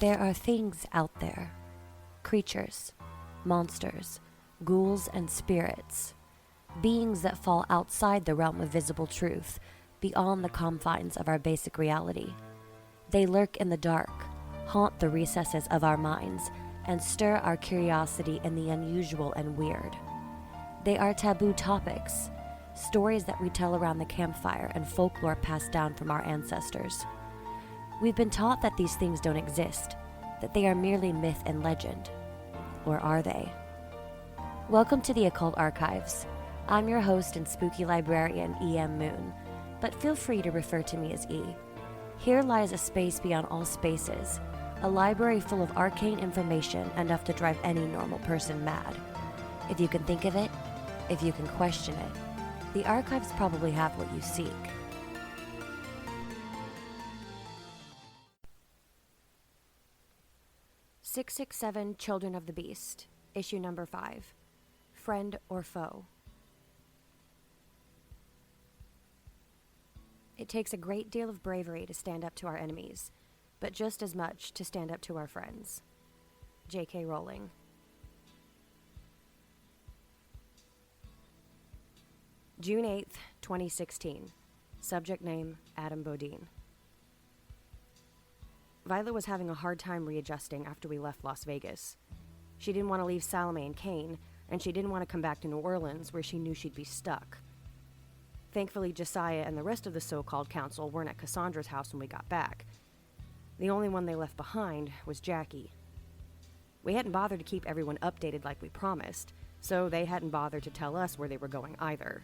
There are things out there, creatures, monsters, ghouls and spirits, beings that fall outside the realm of visible truth, beyond the confines of our basic reality. They lurk in the dark, haunt the recesses of our minds, and stir our curiosity in the unusual and weird. They are taboo topics, stories that we tell around the campfire and folklore passed down from our ancestors. We've been taught that these things don't exist, that they are merely myth and legend. Or are they? Welcome to the Occult Archives. I'm your host and spooky librarian, E.M. Moon, but feel free to refer to me as E. Here lies a space beyond all spaces, a library full of arcane information enough to drive any normal person mad. If you can think of it, if you can question it, the archives probably have what you seek. "667 Children of the Beast, issue number 5. Friend or foe. It takes a great deal of bravery to stand up to our enemies, but just as much to stand up to our friends. JK Rowling. June 8th, 2016. Subject name, Adam Bodine. Violet was having a hard time readjusting after we left Las Vegas. She didn't want to leave Salome and Kane, and she didn't want to come back to New Orleans where she knew she'd be stuck. Thankfully, Josiah and the rest of the so-called council weren't at Cassandra's house when we got back. The only one they left behind was Jackie. We hadn't bothered to keep everyone updated like we promised, so they hadn't bothered to tell us where they were going either.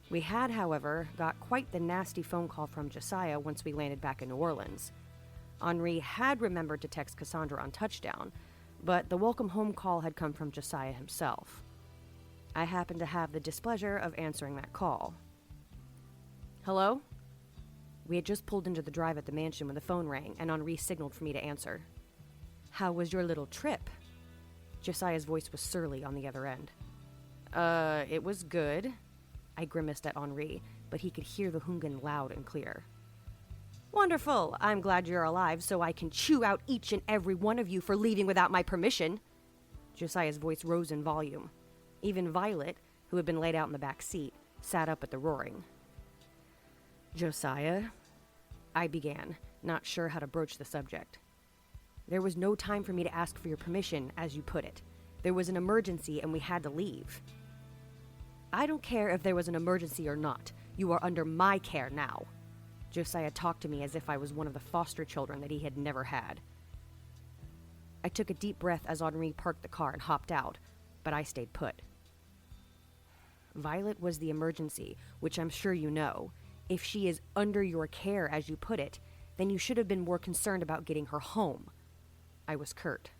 We had, however, got quite the nasty phone call from Josiah once we landed back in New Orleans. Henri had remembered to text Cassandra on touchdown, but the welcome home call had come from Josiah himself. I happened to have the displeasure of answering that call. "Hello?" We had just pulled into the drive at the mansion when the phone rang, and Henri signaled for me to answer. "How was your little trip?" Josiah's voice was surly on the other end. It was good." I grimaced at Henri, but he could hear the Hungan loud and clear. "Wonderful! I'm glad you're alive so I can chew out each and every one of you for leaving without my permission." Josiah's voice rose in volume. Even Violet, who had been laid out in the back seat, sat up at the roaring. "Josiah," I began, not sure how to broach the subject. "There was no time for me to ask for your permission, as you put it. There was an emergency and we had to leave." "I don't care if there was an emergency or not. You are under my care now." Josiah talked to me as if I was one of the foster children that he had never had. I took a deep breath as Henri parked the car and hopped out, but I stayed put. "Violet was the emergency, which I'm sure you know. If she is under your care, as you put it, then you should have been more concerned about getting her home." I was curt.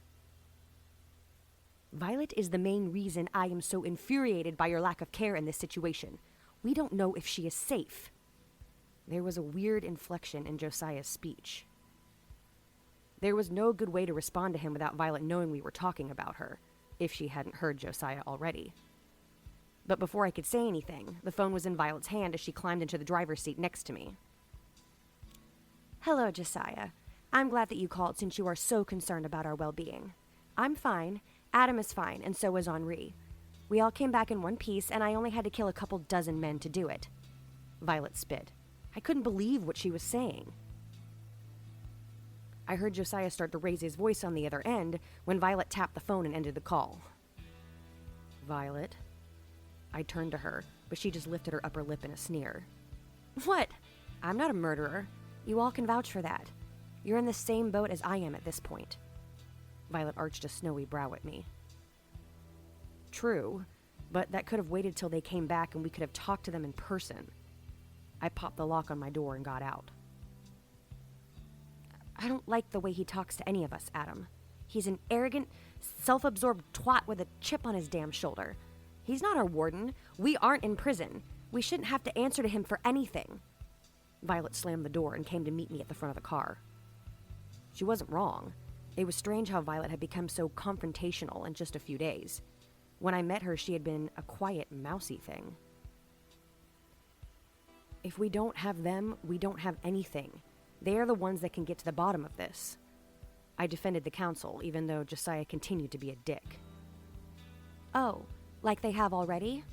"Violet is the main reason I am so infuriated by your lack of care in this situation. We don't know if she is safe." There was a weird inflection in Josiah's speech. There was no good way to respond to him without Violet knowing we were talking about her, if she hadn't heard Josiah already. But before I could say anything, the phone was in Violet's hand as she climbed into the driver's seat next to me. "Hello, Josiah. I'm glad that you called since you are so concerned about our well-being. I'm fine, Adam is fine, and so is Henri. We all came back in one piece, and I only had to kill a couple dozen men to do it." Violet spit. I couldn't believe what she was saying. I heard Josiah start to raise his voice on the other end when Violet tapped the phone and ended the call. "Violet?" I turned to her, but she just lifted her upper lip in a sneer. "What? I'm not a murderer. You all can vouch for that. You're in the same boat as I am at this point." Violet arched a snowy brow at me. "True, but that could have waited till they came back and we could have talked to them in person." I popped the lock on my door and got out. "I don't like the way he talks to any of us, Adam. He's an arrogant, self-absorbed twat with a chip on his damn shoulder. He's not our warden. We aren't in prison. We shouldn't have to answer to him for anything." Violet slammed the door and came to meet me at the front of the car. She wasn't wrong. It was strange how Violet had become so confrontational in just a few days. When I met her, she had been a quiet, mousy thing. "If we don't have them, we don't have anything. They are the ones that can get to the bottom of this." I defended the council, even though Josiah continued to be a dick. Oh, like they have already?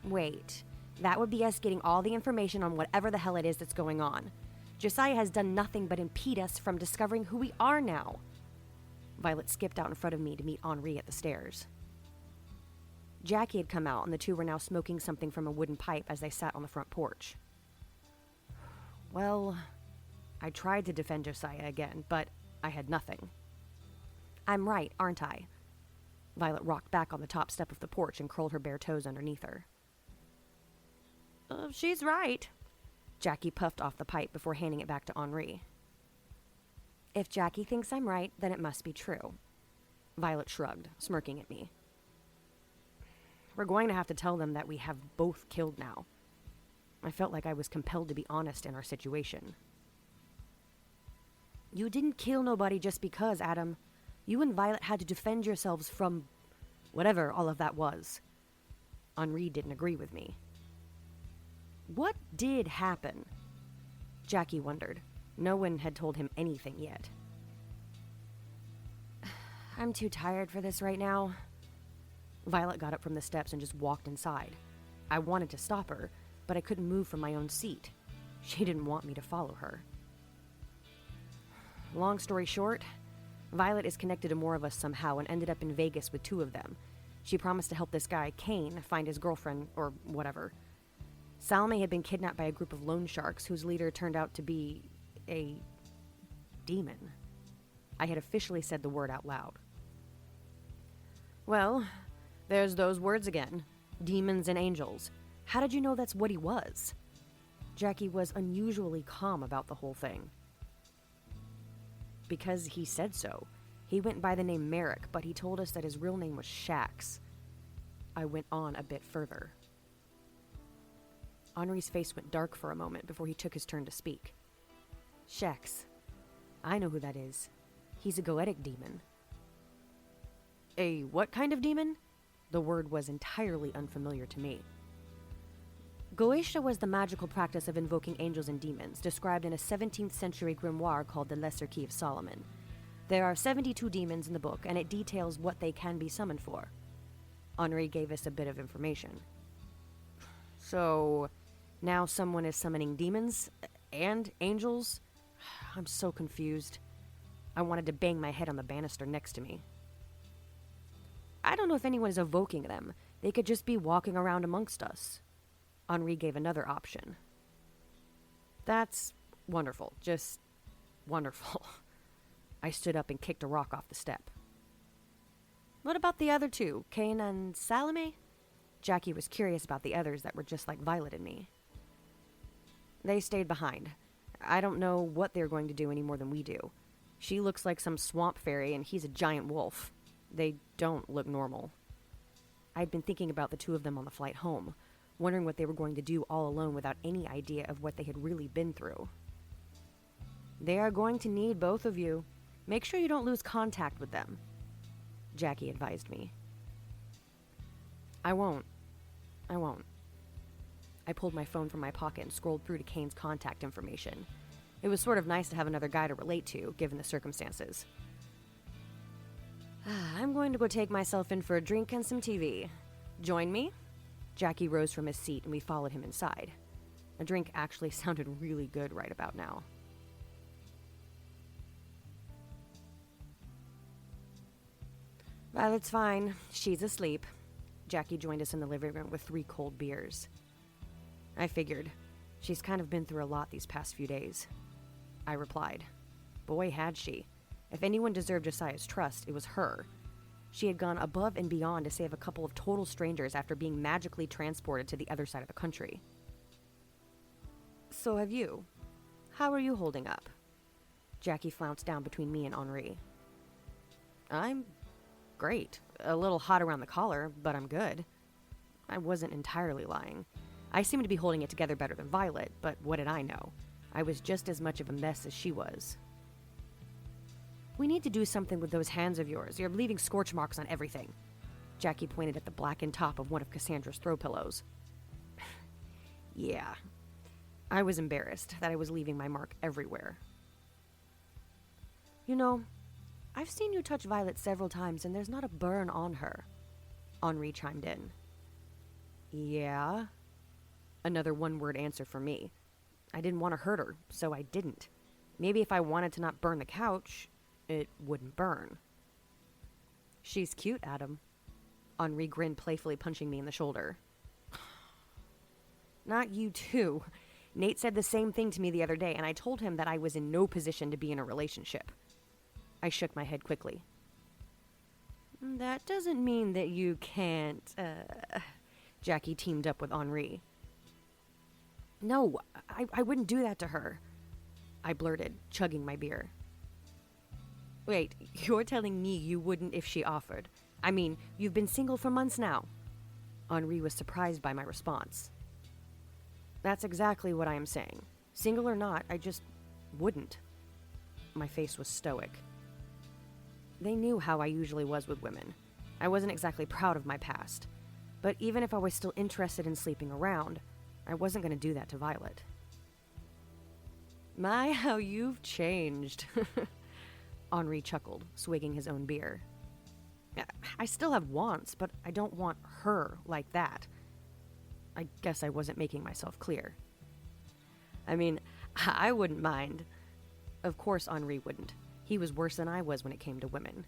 Wait, that would be us getting all the information on whatever the hell it is that's going on. Josiah has done nothing but impede us from discovering who we are now. Violet skipped out in front of me to meet Henri at the stairs. Jackie had come out, and the two were now smoking something from a wooden pipe as they sat on the front porch. Well, I tried to defend Josiah again, but I had nothing. I'm right, aren't I? Violet rocked back on the top step of the porch and curled her bare toes underneath her. She's right. Jackie puffed off the pipe before handing it back to Henri. If Jackie thinks I'm right, then it must be true. Violet shrugged, smirking at me. We're going to have to tell them that we have both killed now. I felt like I was compelled to be honest in our situation. You didn't kill nobody just because, Adam. You and Violet had to defend yourselves from whatever all of that was. Henri didn't agree with me. What did happen? Jackie wondered. No one had told him anything yet. I'm too tired for this right now. Violet got up from the steps and just walked inside. I wanted to stop her, but I couldn't move from my own seat. She didn't want me to follow her. Long story short, Violet is connected to more of us somehow and ended up in Vegas with two of them. She promised to help this guy, Kane, find his girlfriend, or whatever. Salome had been kidnapped by a group of loan sharks whose leader turned out to be a demon. I had officially said the word out loud. Well, there's those words again. Demons and angels. How did you know that's what he was? Jackie was unusually calm about the whole thing. Because he said so. He went by the name Merrick, but he told us that his real name was Shax. I went on a bit further. Henri's face went dark for a moment before he took his turn to speak. Shax. I know who that is. He's a goetic demon. A what kind of demon? The word was entirely unfamiliar to me. Goetia was the magical practice of invoking angels and demons, described in a 17th century grimoire called the Lesser Key of Solomon. There are 72 demons in the book, and it details what they can be summoned for. Henri gave us a bit of information. So, now someone is summoning demons and angels? I'm so confused. I wanted to bang my head on the banister next to me. I don't know if anyone is evoking them. They could just be walking around amongst us. Henri gave another option. That's wonderful. Just wonderful. I stood up and kicked a rock off the step. What about the other two, Kane and Salome? Jackie was curious about the others that were just like Violet and me. They stayed behind. I don't know what they're going to do any more than we do. She looks like some swamp fairy and he's a giant wolf. They don't look normal. I'd been thinking about the two of them on the flight home, wondering what they were going to do all alone without any idea of what they had really been through. They are going to need both of you. Make sure you don't lose contact with them, Jackie advised me. I won't. I pulled my phone from my pocket and scrolled through to Kane's contact information. It was sort of nice to have another guy to relate to, given the circumstances. I'm going to go take myself in for a drink and some TV. Join me? Jackie rose from his seat and we followed him inside. A drink actually sounded really good right about now. Violet's fine. She's asleep. Jackie joined us in the living room with 3 cold beers. I figured. She's kind of been through a lot these past few days. I replied. Boy, had she. If anyone deserved Josiah's trust, it was her. She had gone above and beyond to save a couple of total strangers after being magically transported to the other side of the country. So have you. How are you holding up? Jackie flounced down between me and Henri. I'm great. A little hot around the collar, but I'm good. I wasn't entirely lying. I seemed to be holding it together better than Violet, but what did I know? I was just as much of a mess as she was. We need to do something with those hands of yours. You're leaving scorch marks on everything. Jackie pointed at the blackened top of one of Cassandra's throw pillows. Yeah. I was embarrassed that I was leaving my mark everywhere. You know, I've seen you touch Violet several times and there's not a burn on her. Henri chimed in. Yeah? Another one-word answer for me. I didn't want to hurt her, so I didn't. Maybe if I wanted to not burn the couch, it wouldn't burn. She's cute, Adam. Henri grinned, playfully punching me in the shoulder. Not you too. Nate said the same thing to me the other day, and I told him that I was in no position to be in a relationship. I shook my head quickly. That doesn't mean that you can't, Jackie teamed up with Henri. No, I wouldn't do that to her, I blurted, chugging my beer. Wait, you're telling me you wouldn't if she offered? I mean, you've been single for months now. Henri was surprised by my response. That's exactly what I am saying. Single or not, I just wouldn't. My face was stoic. They knew how I usually was with women. I wasn't exactly proud of my past. But even if I was still interested in sleeping around, I wasn't going to do that to Violet. My, how you've changed. Henri chuckled, swigging his own beer. I still have wants, but I don't want her like that. I guess I wasn't making myself clear. I mean, I wouldn't mind. Of course Henri wouldn't. He was worse than I was when it came to women.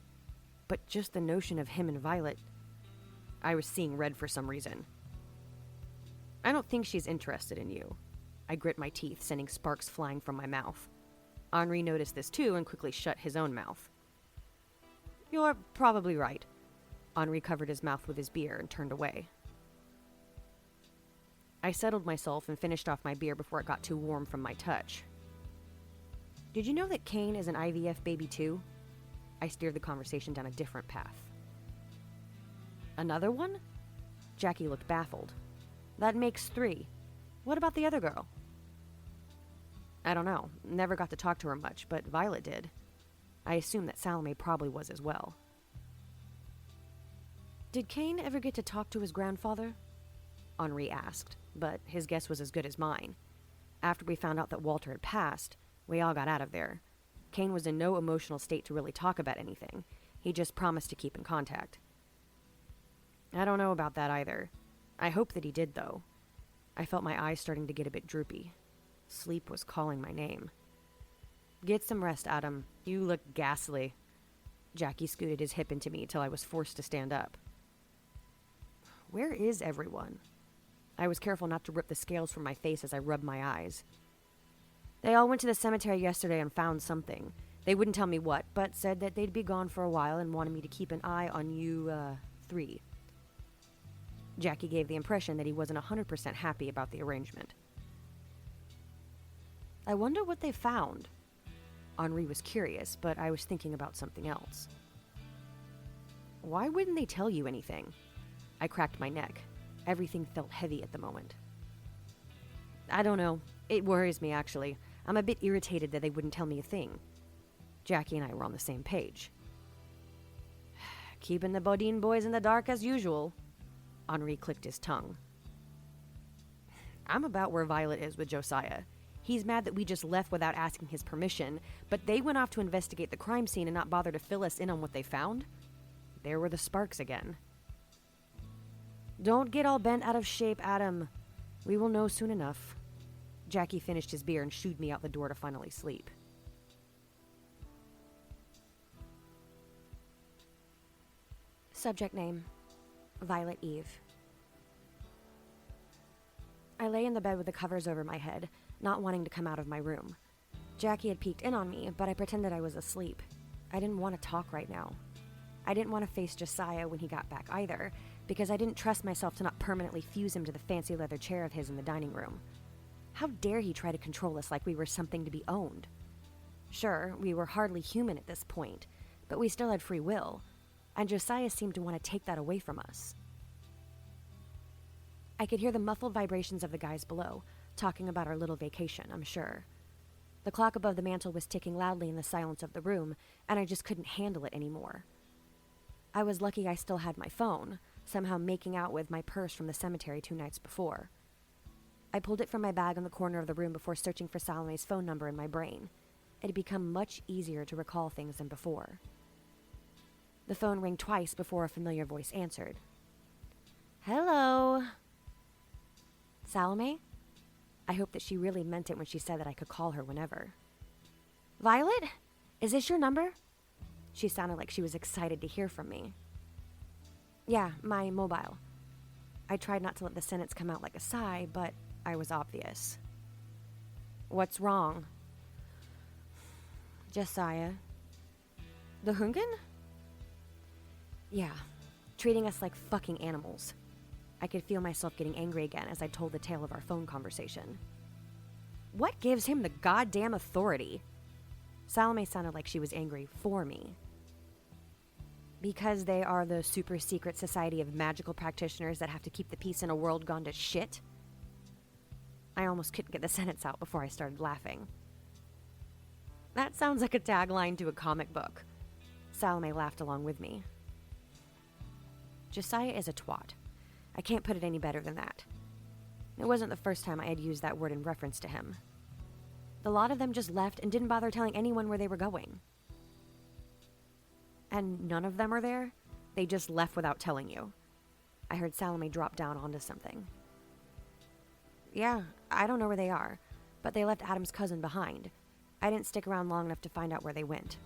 But just the notion of him and Violet... I was seeing red for some reason. I don't think she's interested in you. I grit my teeth, sending sparks flying from my mouth. Henri noticed this too and quickly shut his own mouth. You're probably right. Henri covered his mouth with his beer and turned away. I settled myself and finished off my beer before it got too warm from my touch. Did you know that Kane is an IVF baby too? I steered the conversation down a different path. Another one? Jackie looked baffled. That makes 3. What about the other girl? I don't know. Never got to talk to her much, but Violet did. I assume that Salome probably was as well. Did Kane ever get to talk to his grandfather? Henri asked, but his guess was as good as mine. After we found out that Walter had passed, we all got out of there. Kane was in no emotional state to really talk about anything. He just promised to keep in contact. I don't know about that either. I hope that he did, though. I felt my eyes starting to get a bit droopy. Sleep was calling my name. Get some rest, Adam. You look ghastly. Jackie scooted his hip into me till I was forced to stand up. Where is everyone? I was careful not to rip the scales from my face as I rubbed my eyes. They all went to the cemetery yesterday and found something. They wouldn't tell me what, but said that they'd be gone for a while and wanted me to keep an eye on you, 3. Jackie gave the impression that he wasn't 100% happy about the arrangement. I wonder what they found. Henri was curious, but I was thinking about something else. Why wouldn't they tell you anything? I cracked my neck. Everything felt heavy at the moment. I don't know. It worries me, actually. I'm a bit irritated that they wouldn't tell me a thing. Jackie and I were on the same page. Keeping the Bodine boys in the dark as usual. Henri clicked his tongue. I'm about where Violet is with Josiah. He's mad that we just left without asking his permission, but they went off to investigate the crime scene and not bother to fill us in on what they found. There were the sparks again. Don't get all bent out of shape, Adam. We will know soon enough. Jackie finished his beer and shooed me out the door to finally sleep. Subject name: Violet Eve. I lay in the bed with the covers over my head, not wanting to come out of my room. Jackie had peeked in on me, but I pretended I was asleep. I didn't want to talk right now. I didn't want to face Josiah when he got back either, because I didn't trust myself to not permanently fuse him to the fancy leather chair of his in the dining room. How dare he try to control us like we were something to be owned? Sure, we were hardly human at this point, but we still had free will, and Josiah seemed to want to take that away from us. I could hear the muffled vibrations of the guys below, talking about our little vacation, I'm sure. The clock above the mantel was ticking loudly in the silence of the room, and I just couldn't handle it anymore. I was lucky I still had my phone, somehow making out with my purse from the cemetery 2 nights before. I pulled it from my bag in the corner of the room before searching for Salome's phone number in my brain. It had become much easier to recall things than before. The phone rang twice before a familiar voice answered. Hello? Salome? I hoped that she really meant it when she said that I could call her whenever. Violet? Is this your number? She sounded like she was excited to hear from me. Yeah, my mobile. I tried not to let the sentence come out like a sigh, but I was obvious. What's wrong? Josiah. The Hungan? Yeah, treating us like fucking animals. I could feel myself getting angry again as I told the tale of our phone conversation. What gives him the goddamn authority? Salome sounded like she was angry for me. Because they are the super secret society of magical practitioners that have to keep the peace in a world gone to shit? I almost couldn't get the sentence out before I started laughing. That sounds like a tagline to a comic book. Salome laughed along with me. Josiah is a twat. I can't put it any better than that. It wasn't the first time I had used that word in reference to him. The lot of them just left and didn't bother telling anyone where they were going. And none of them are there? They just left without telling you. I heard Salome drop down onto something. Yeah, I don't know where they are, but they left Adam's cousin behind. I didn't stick around long enough to find out where they went.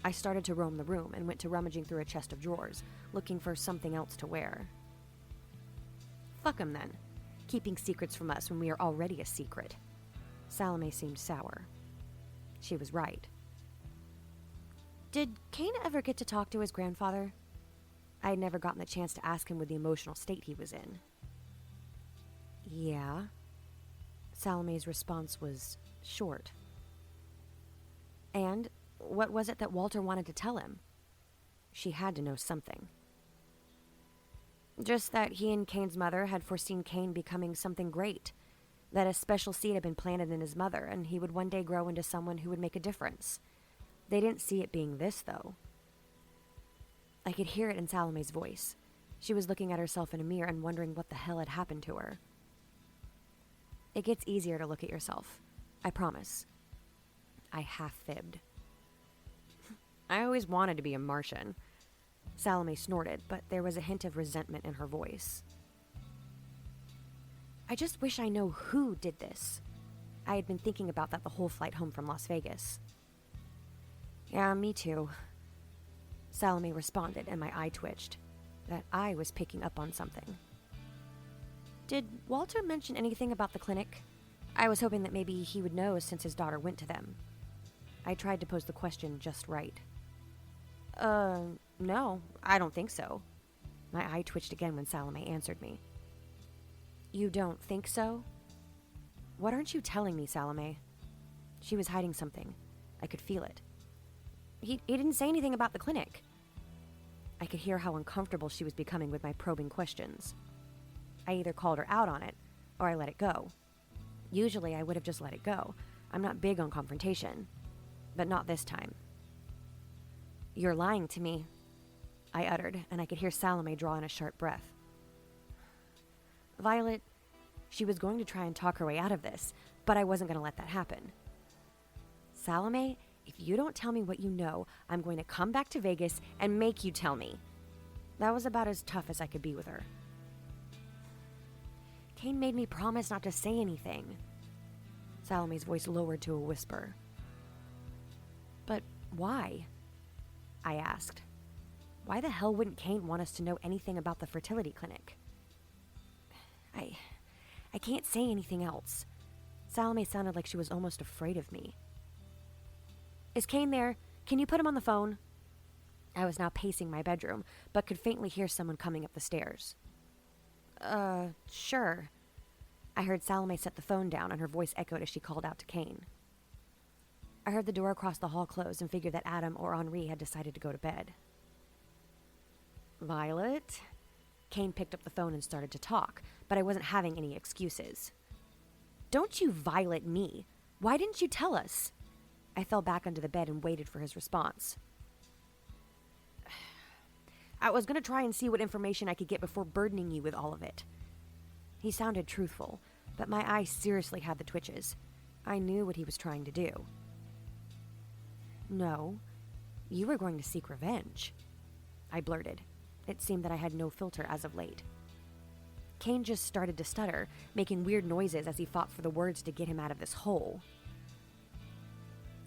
I started to roam the room and went to rummaging through a chest of drawers, looking for something else to wear. Fuck 'em then, keeping secrets from us when we are already a secret. Salome seemed sour. She was right. Did Cain ever get to talk to his grandfather? I had never gotten the chance to ask him with the emotional state he was in. Yeah. Salome's response was short. And what was it that Walter wanted to tell him? She had to know something. Just that he and Cain's mother had foreseen Cain becoming something great, that a special seed had been planted in his mother, and he would one day grow into someone who would make a difference. They didn't see it being this, though. I could hear it in Salome's voice. She was looking at herself in a mirror and wondering what the hell had happened to her. It gets easier to look at yourself. I promise. I half-fibbed. I always wanted to be a Martian. Salome snorted, but there was a hint of resentment in her voice. I just wish I know who did this. I had been thinking about that the whole flight home from Las Vegas. Yeah, me too. Salome responded, and my eye twitched. That eye was picking up on something. Did Walter mention anything about the clinic? I was hoping that maybe he would know since his daughter went to them. I tried to pose the question just right. No, I don't think so. My eye twitched again when Salome answered me. You don't think so? What aren't you telling me, Salome? She was hiding something. I could feel it. He didn't say anything about the clinic. I could hear how uncomfortable she was becoming with my probing questions. I either called her out on it, or I let it go. Usually I would have just let it go. I'm not big on confrontation. But not this time. You're lying to me, I uttered, and I could hear Salome draw in a sharp breath. Violet, she was going to try and talk her way out of this, but I wasn't going to let that happen. Salome, if you don't tell me what you know, I'm going to come back to Vegas and make you tell me. That was about as tough as I could be with her. Cain made me promise not to say anything. Salome's voice lowered to a whisper. But why? I asked. Why the hell wouldn't Cain want us to know anything about the fertility clinic? I can't say anything else. Salome sounded like she was almost afraid of me. Is Cain there? Can you put him on the phone? I was now pacing my bedroom, but could faintly hear someone coming up the stairs. Sure. I heard Salome set the phone down, and her voice echoed as she called out to Cain. I heard the door across the hall close and figured that Adam or Henri had decided to go to bed. Violet? Cain picked up the phone and started to talk, but I wasn't having any excuses. Don't you Violet me. Why didn't you tell us? I fell back under the bed and waited for his response. I was going to try and see what information I could get before burdening you with all of it. He sounded truthful, but my eyes seriously had the twitches. I knew what he was trying to do. No, you were going to seek revenge. I blurted. It seemed that I had no filter as of late. Kane just started to stutter, making weird noises as he fought for the words to get him out of this hole.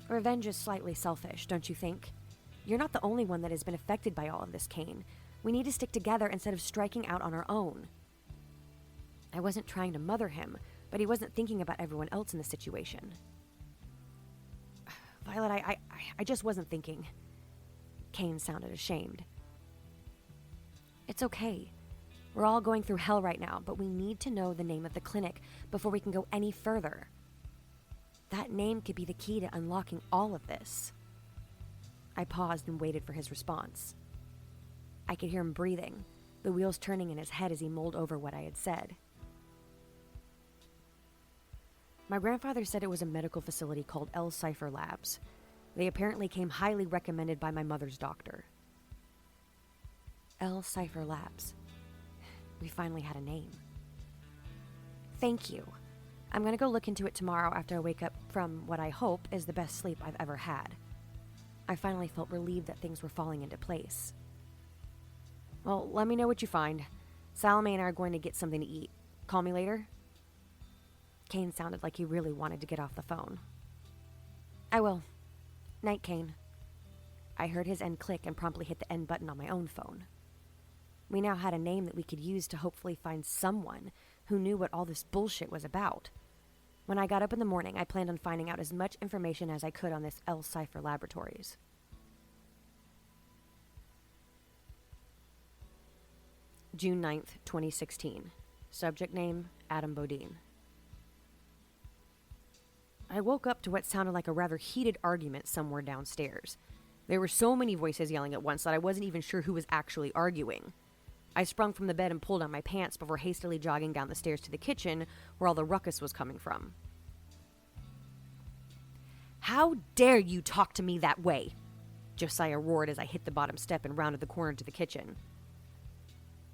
Revenge is slightly selfish, don't you think? You're not the only one that has been affected by all of this, Kane. We need to stick together instead of striking out on our own. I wasn't trying to mother him, but he wasn't thinking about everyone else in the situation. Violet, I just wasn't thinking. Kane sounded ashamed. It's okay. We're all going through hell right now, but we need to know the name of the clinic before we can go any further. That name could be the key to unlocking all of this. I paused and waited for his response. I could hear him breathing, the wheels turning in his head as he mulled over what I had said. My grandfather said it was a medical facility called L. Cipher Labs. They apparently came highly recommended by my mother's doctor. L. Cipher Labs. We finally had a name. Thank you. I'm going to go look into it tomorrow after I wake up from what I hope is the best sleep I've ever had. I finally felt relieved that things were falling into place. Well, let me know what you find. Salome and I are going to get something to eat. Call me later? Kane sounded like he really wanted to get off the phone. I will. Night, Kane. I heard his end click and promptly hit the end button on my own phone. We now had a name that we could use to hopefully find someone who knew what all this bullshit was about. When I got up in the morning, I planned on finding out as much information as I could on this L. Cipher Laboratories. June 9th, 2016. Subject name, Adam Bodine. I woke up to what sounded like a rather heated argument somewhere downstairs. There were so many voices yelling at once that I wasn't even sure who was actually arguing. I sprung from the bed and pulled on my pants before hastily jogging down the stairs to the kitchen, where all the ruckus was coming from. How dare you talk to me that way? Josiah roared as I hit the bottom step and rounded the corner to the kitchen.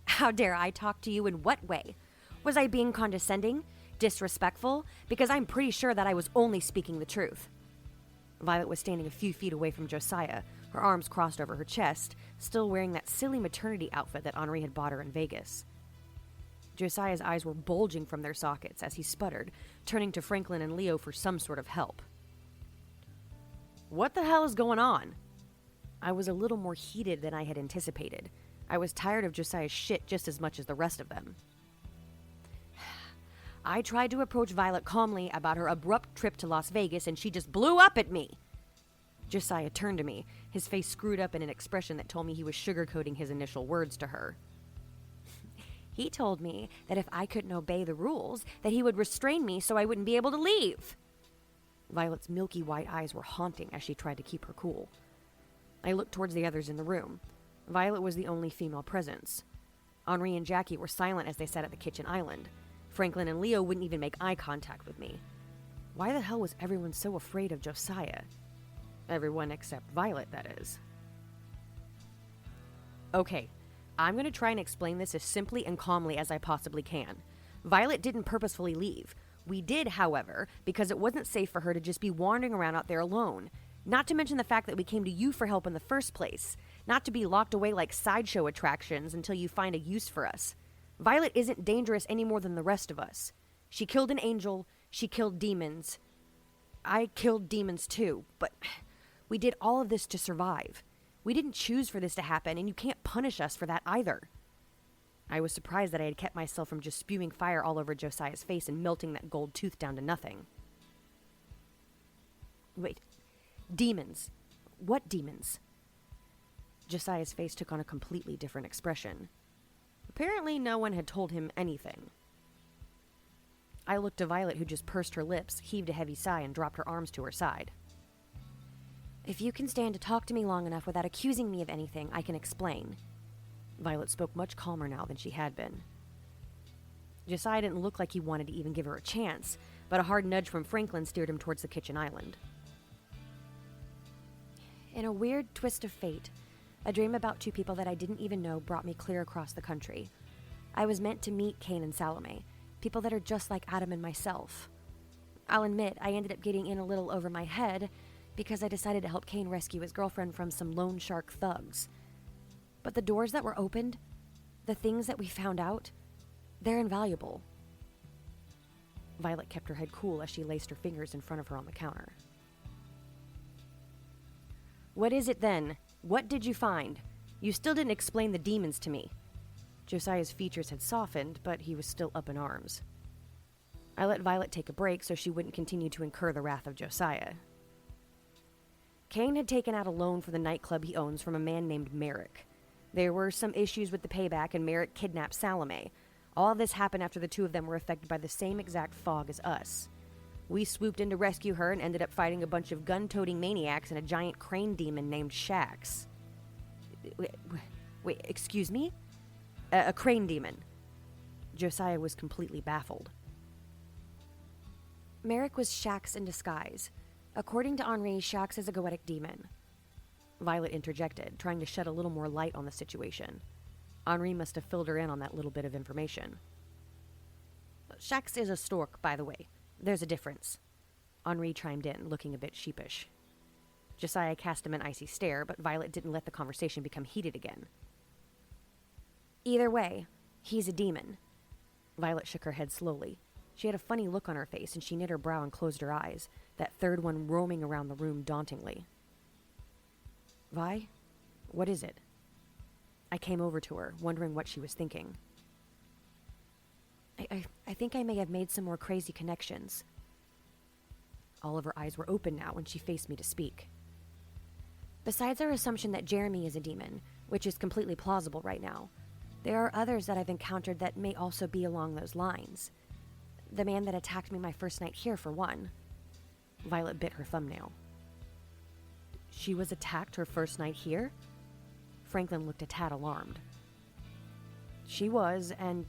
How dare I talk to you in what way? Was I being condescending? Disrespectful? Because I'm pretty sure that I was only speaking the truth. Violet was standing a few feet away from Josiah, her arms crossed over her chest, still wearing that silly maternity outfit that Henri had bought her in Vegas. Josiah's eyes were bulging from their sockets as he sputtered, turning to Franklin and Leo for some sort of help. What the hell is going on? I was a little more heated than I had anticipated. I was tired of Josiah's shit just as much as the rest of them. I tried to approach Violet calmly about her abrupt trip to Las Vegas, and she just blew up at me. Josiah turned to me, his face screwed up in an expression that told me he was sugarcoating his initial words to her. He told me that if I couldn't obey the rules, that he would restrain me so I wouldn't be able to leave. Violet's milky white eyes were haunting as she tried to keep her cool. I looked towards the others in the room. Violet was the only female presence. Henri and Jackie were silent as they sat at the kitchen island. Franklin and Leo wouldn't even make eye contact with me. Why the hell was everyone so afraid of Josiah? Everyone except Violet, that is. Okay, I'm going to try and explain this as simply and calmly as I possibly can. Violet didn't purposefully leave. We did, however, because it wasn't safe for her to just be wandering around out there alone. Not to mention the fact that we came to you for help in the first place. Not to be locked away like sideshow attractions until you find a use for us. Violet isn't dangerous any more than the rest of us. She killed an angel. She killed demons. I killed demons too, but we did all of this to survive. We didn't choose for this to happen, and you can't punish us for that either. I was surprised that I had kept myself from just spewing fire all over Josiah's face and melting that gold tooth down to nothing. Wait, demons. What demons? Josiah's face took on a completely different expression. Apparently, no one had told him anything. I looked to Violet, who just pursed her lips, heaved a heavy sigh, and dropped her arms to her side. If you can stand to talk to me long enough without accusing me of anything, I can explain. Violet spoke much calmer now than she had been. Josiah didn't look like he wanted to even give her a chance, but a hard nudge from Franklin steered him towards the kitchen island. In a weird twist of fate, a dream about two people that I didn't even know brought me clear across the country. I was meant to meet Kane and Salome, people that are just like Adam and myself. I'll admit, I ended up getting in a little over my head because I decided to help Kane rescue his girlfriend from some loan shark thugs. But the doors that were opened, the things that we found out, they're invaluable. Violet kept her head cool as she laced her fingers in front of her on the counter. What is it then? What did you find? You still didn't explain the demons to me. Josiah's features had softened, but he was still up in arms. I let Violet take a break so she wouldn't continue to incur the wrath of Josiah. Kane had taken out a loan for the nightclub he owns from a man named Merrick. There were some issues with the payback, and Merrick kidnapped Salome. All of this happened after the two of them were affected by the same exact fog as us. We swooped in to rescue her and ended up fighting a bunch of gun-toting maniacs and a giant crane demon named Shax. Wait, excuse me? A crane demon. Josiah was completely baffled. Merrick was Shax in disguise. According to Henri, Shax is a goetic demon. Violet interjected, trying to shed a little more light on the situation. Henri must have filled her in on that little bit of information. Shax is a stork, by the way. There's a difference. Henri chimed in, looking a bit sheepish. Josiah cast him an icy stare, but Violet didn't let the conversation become heated again. Either way, he's a demon. Violet shook her head slowly. She had a funny look on her face, and she knit her brow and closed her eyes, that third one roaming around the room dauntingly. Vi, what is it? I came over to her, wondering what she was thinking. I think I may have made some more crazy connections. All of her eyes were open now when she faced me to speak. Besides our assumption that Jeremy is a demon, which is completely plausible right now, there are others that I've encountered that may also be along those lines. The man that attacked me my first night here, for one. Violet bit her thumbnail. She was attacked her first night here? Franklin looked a tad alarmed. She was, and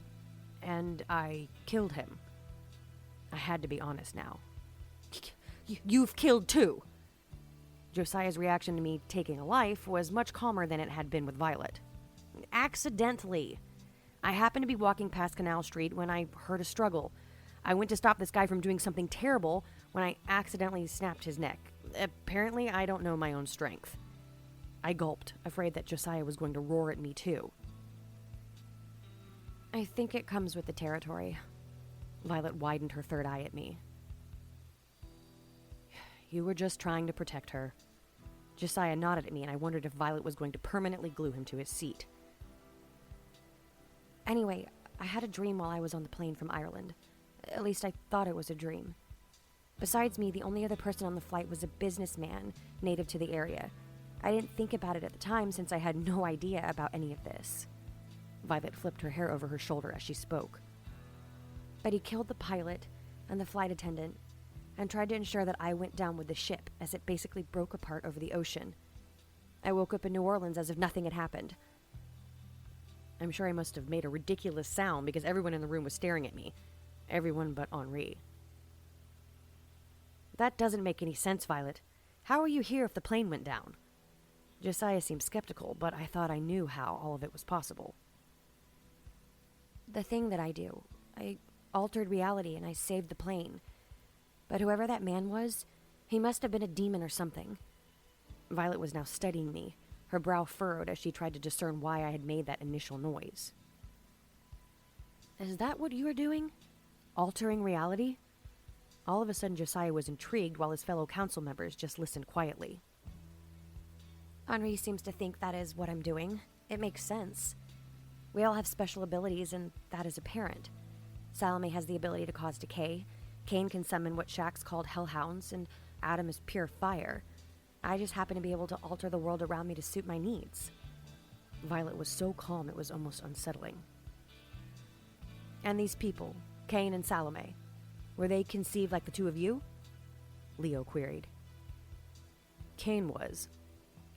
I killed him. I had to be honest now. You've killed too! Josiah's reaction to me taking a life was much calmer than it had been with Violet. Accidentally. I happened to be walking past Canal Street when I heard a struggle. I went to stop this guy from doing something terrible when I accidentally snapped his neck. Apparently, I don't know my own strength. I gulped, afraid that Josiah was going to roar at me too. I think it comes with the territory. Violet widened her third eye at me. You were just trying to protect her. Josiah nodded at me, and I wondered if Violet was going to permanently glue him to his seat. Anyway, I had a dream while I was on the plane from Ireland. At least I thought it was a dream. Besides me, the only other person on the flight was a businessman native to the area. I didn't think about it at the time since I had no idea about any of this. Violet flipped her hair over her shoulder as she spoke. But he killed the pilot and the flight attendant and tried to ensure that I went down with the ship as it basically broke apart over the ocean. I woke up in New Orleans as if nothing had happened. I'm sure I must have made a ridiculous sound because everyone in the room was staring at me. Everyone but Henri. That doesn't make any sense, Violet. How are you here if the plane went down? Josiah seemed skeptical, but I thought I knew how all of it was possible. The thing that I do. I altered reality and I saved the plane. But whoever that man was, he must have been a demon or something. Violet was now studying me, her brow furrowed as she tried to discern why I had made that initial noise. Is that what you were doing? Altering reality? All of a sudden, Josiah was intrigued while his fellow council members just listened quietly. Henri seems to think that is what I'm doing. It makes sense. We all have special abilities, and that is apparent. Salome has the ability to cause decay. Kane can summon what Shax called hellhounds, and Adam is pure fire. I just happen to be able to alter the world around me to suit my needs. Violet was so calm it was almost unsettling. And these people, Kane and Salome, were they conceived like the two of you? Leo queried. Kane was.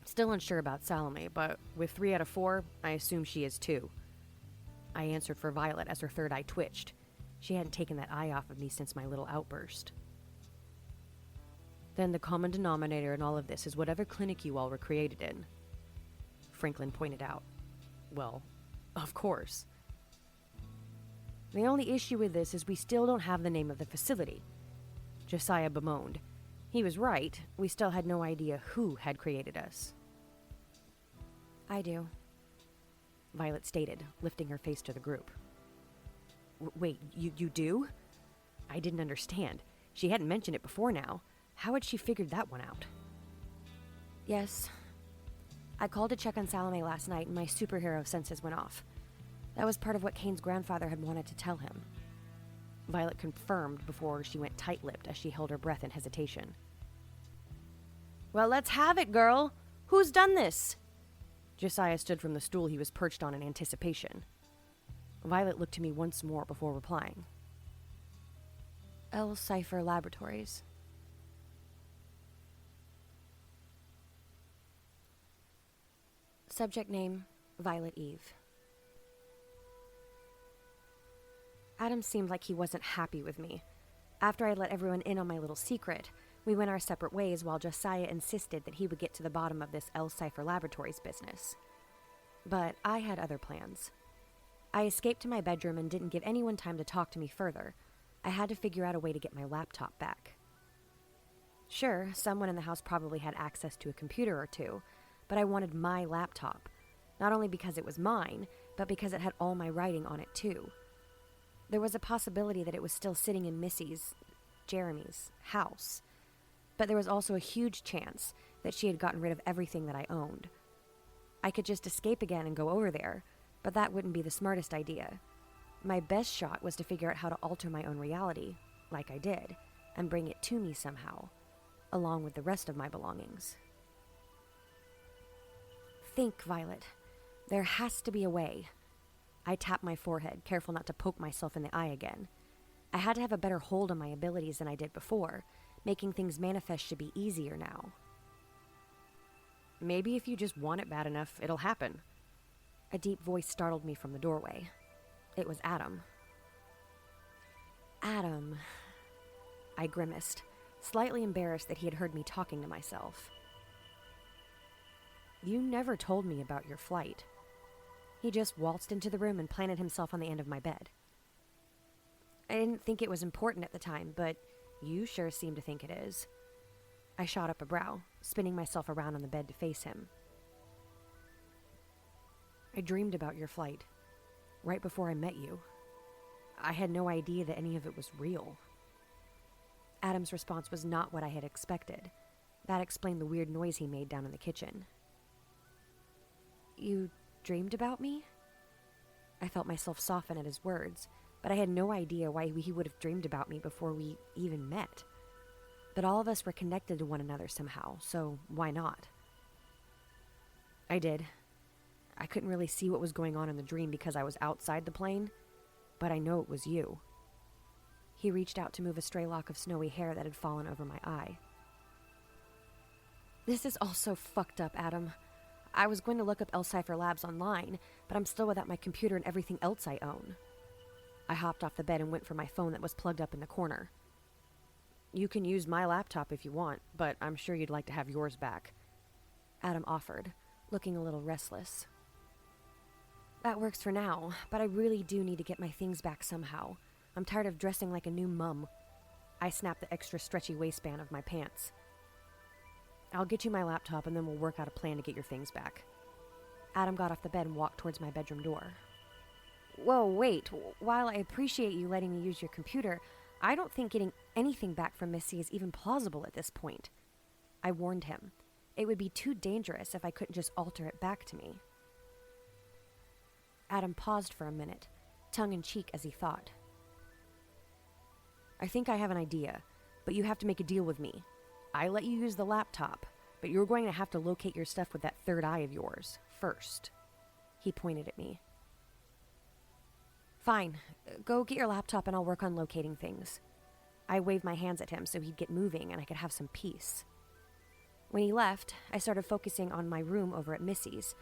Still unsure about Salome, but with 3 out of 4, I assume she is too. I answered for Violet as her third eye twitched. She hadn't taken that eye off of me since my little outburst. Then the common denominator in all of this is whatever clinic you all were created in. Franklin pointed out. Well, of course. The only issue with this is we still don't have the name of the facility. Josiah bemoaned. He was right. We still had no idea who had created us. I do. Violet stated, lifting her face to the group. Wait, you do? I didn't understand. She hadn't mentioned it before now. How had she figured that one out? Yes. I called to check on Salome last night and my superhero senses went off. That was part of what Kane's grandfather had wanted to tell him. Violet confirmed before she went tight-lipped as she held her breath in hesitation. Well, let's have it, girl! Who's done this? Josiah stood from the stool he was perched on in anticipation. Violet looked to me once more before replying. L. Cipher Laboratories. Subject name, Violet Eve. Adam seemed like he wasn't happy with me. After I let everyone in on my little secret, we went our separate ways while Josiah insisted that he would get to the bottom of this L. Cipher Laboratories business. But I had other plans. I escaped to my bedroom and didn't give anyone time to talk to me further. I had to figure out a way to get my laptop back. Sure, someone in the house probably had access to a computer or two, but I wanted my laptop, not only because it was mine, but because it had all my writing on it too. There was a possibility that it was still sitting in Jeremy's house, but there was also a huge chance that she had gotten rid of everything that I owned. I could just escape again and go over there, but that wouldn't be the smartest idea. My best shot was to figure out how to alter my own reality, like I did, and bring it to me somehow, along with the rest of my belongings. Think, Violet. There has to be a way. I tapped my forehead, careful not to poke myself in the eye again. I had to have a better hold on my abilities than I did before. Making things manifest should be easier now. Maybe if you just want it bad enough, it'll happen. A deep voice startled me from the doorway. It was Adam. Adam. I grimaced, slightly embarrassed that he had heard me talking to myself. You never told me about your flight. He just waltzed into the room and planted himself on the end of my bed. I didn't think it was important at the time, but you sure seem to think it is. I shot up a brow, spinning myself around on the bed to face him. I dreamed about your flight, right before I met you. I had no idea that any of it was real. Adam's response was not what I had expected. That explained the weird noise he made down in the kitchen. You dreamed about me? I felt myself soften at his words, but I had no idea why he would have dreamed about me before we even met. But all of us were connected to one another somehow, so why not? I did. I couldn't really see what was going on in the dream because I was outside the plane, but I know it was you. He reached out to move a stray lock of snowy hair that had fallen over my eye. This is all so fucked up, Adam. I was going to look up L. Cipher Labs online, but I'm still without my computer and everything else I own. I hopped off the bed and went for my phone that was plugged up in the corner. You can use my laptop if you want, but I'm sure you'd like to have yours back, Adam offered, looking a little restless. That works for now, but I really do need to get my things back somehow. I'm tired of dressing like a new mum. I snapped the extra stretchy waistband of my pants. I'll get you my laptop and then we'll work out a plan to get your things back. Adam got off the bed and walked towards my bedroom door. Whoa, wait. While I appreciate you letting me use your computer, I don't think getting anything back from Missy is even plausible at this point. I warned him. It would be too dangerous if I couldn't just alter it back to me. Adam paused for a minute, tongue-in-cheek as he thought. I think I have an idea, but you have to make a deal with me. I let you use the laptop, but you're going to have to locate your stuff with that third eye of yours first. He pointed at me. Fine, go get your laptop and I'll work on locating things. I waved my hands at him so he'd get moving and I could have some peace. When he left, I started focusing on my room over at Missy's,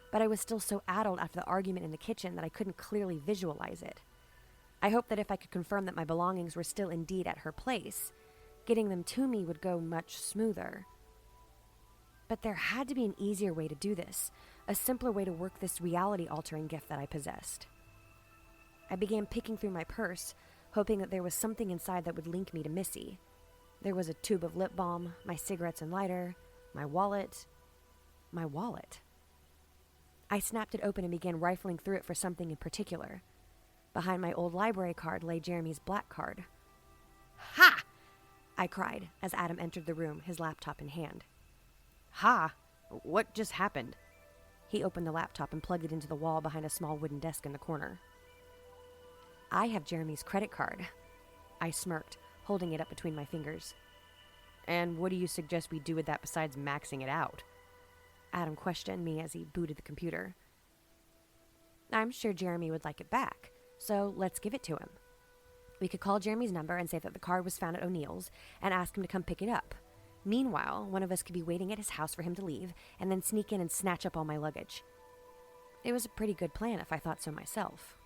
but I was still so addled after the argument in the kitchen that I couldn't clearly visualize it. I hoped that if I could confirm that my belongings were still indeed at her place, getting them to me would go much smoother. But there had to be an easier way to do this, a simpler way to work this reality-altering gift that I possessed. I began picking through my purse, hoping that there was something inside that would link me to Missy. There was a tube of lip balm, my cigarettes and lighter, my wallet. My wallet. I snapped it open and began rifling through it for something in particular. Behind my old library card lay Jeremy's black card. "Ha!" I cried as Adam entered the room, his laptop in hand. "Ha? What just happened?" He opened the laptop and plugged it into the wall behind a small wooden desk in the corner. "I have Jeremy's credit card." I smirked, holding it up between my fingers. "And what do you suggest we do with that besides maxing it out?" Adam questioned me as he booted the computer. "I'm sure Jeremy would like it back, so let's give it to him. We could call Jeremy's number and say that the card was found at O'Neill's and ask him to come pick it up. Meanwhile, one of us could be waiting at his house for him to leave and then sneak in and snatch up all my luggage." It was a pretty good plan if I thought so myself.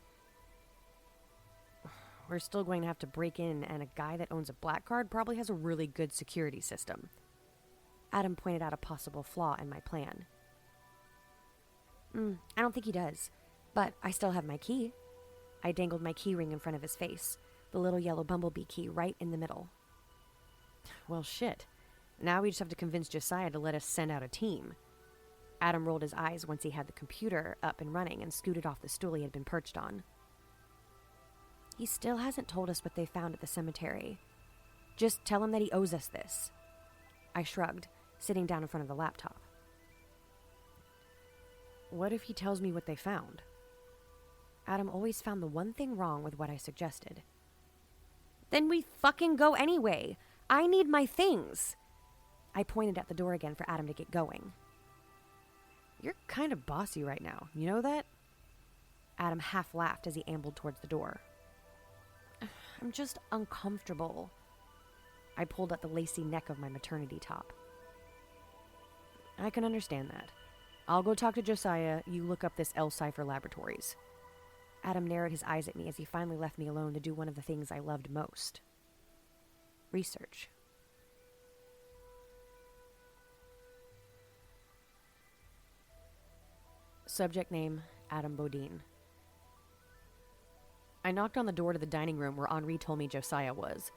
"We're still going to have to break in, and a guy that owns a black card probably has a really good security system." Adam pointed out a possible flaw in my plan. I don't think he does, but I still have my key." I dangled my key ring in front of his face, the little yellow bumblebee key right in the middle. "Well, shit. Now we just have to convince Josiah to let us send out a team." Adam rolled his eyes once he had the computer up and running and scooted off the stool he had been perched on. "He still hasn't told us what they found at the cemetery. Just tell him that he owes us this." I shrugged, sitting down in front of the laptop. "What if he tells me what they found?" Adam always found the one thing wrong with what I suggested. "Then we fucking go anyway. I need my things." I pointed at the door again for Adam to get going. "You're kind of bossy right now. You know that?" Adam half laughed as he ambled towards the door. "I'm just uncomfortable." I pulled at the lacy neck of my maternity top. "I can understand that. I'll go talk to Josiah. You look up this L-Cipher Laboratories." Adam narrowed his eyes at me as he finally left me alone to do one of the things I loved most. Research. Subject name, Adam Bodine. I knocked on the door to the dining room where Henri told me Josiah was.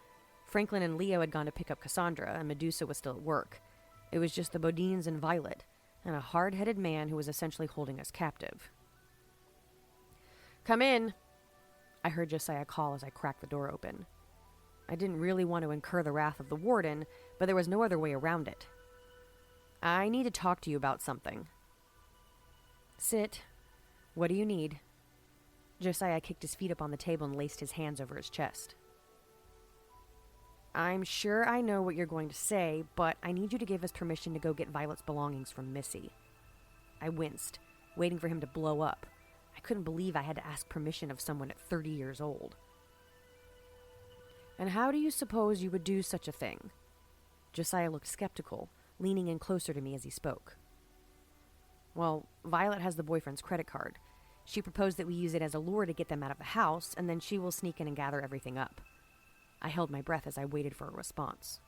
Franklin and Leo had gone to pick up Cassandra, and Medusa was still at work. It was just the Bodines and Violet, and a hard-headed man who was essentially holding us captive. "Come in," I heard Josiah call as I cracked the door open. I didn't really want to incur the wrath of the warden, but there was no other way around it. "I need to talk to you about something." "Sit. What do you need?" Josiah kicked his feet up on the table and laced his hands over his chest. "I'm sure I know what you're going to say, but I need you to give us permission to go get Violet's belongings from Missy." I winced, waiting for him to blow up. I couldn't believe I had to ask permission of someone at 30 years old. "And how do you suppose you would do such a thing?" Josiah looked skeptical, leaning in closer to me as he spoke. "Well, Violet has the boyfriend's credit card. She proposed that we use it as a lure to get them out of the house, and then she will sneak in and gather everything up." I held my breath as I waited for a response.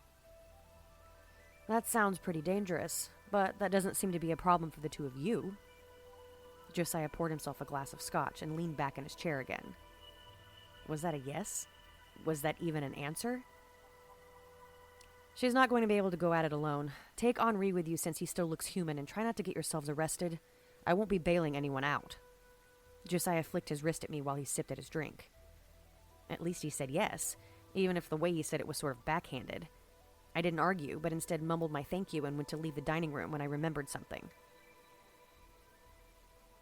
"That sounds pretty dangerous, but that doesn't seem to be a problem for the two of you." Josiah poured himself a glass of scotch and leaned back in his chair again. Was that a yes? Was that even an answer? "She's not going to be able to go at it alone. Take Henri with you since he still looks human, and try not to get yourselves arrested. I won't be bailing anyone out." Josiah flicked his wrist at me while he sipped at his drink. At least he said yes, even if the way he said it was sort of backhanded. I didn't argue, but instead mumbled my thank you and went to leave the dining room when I remembered something.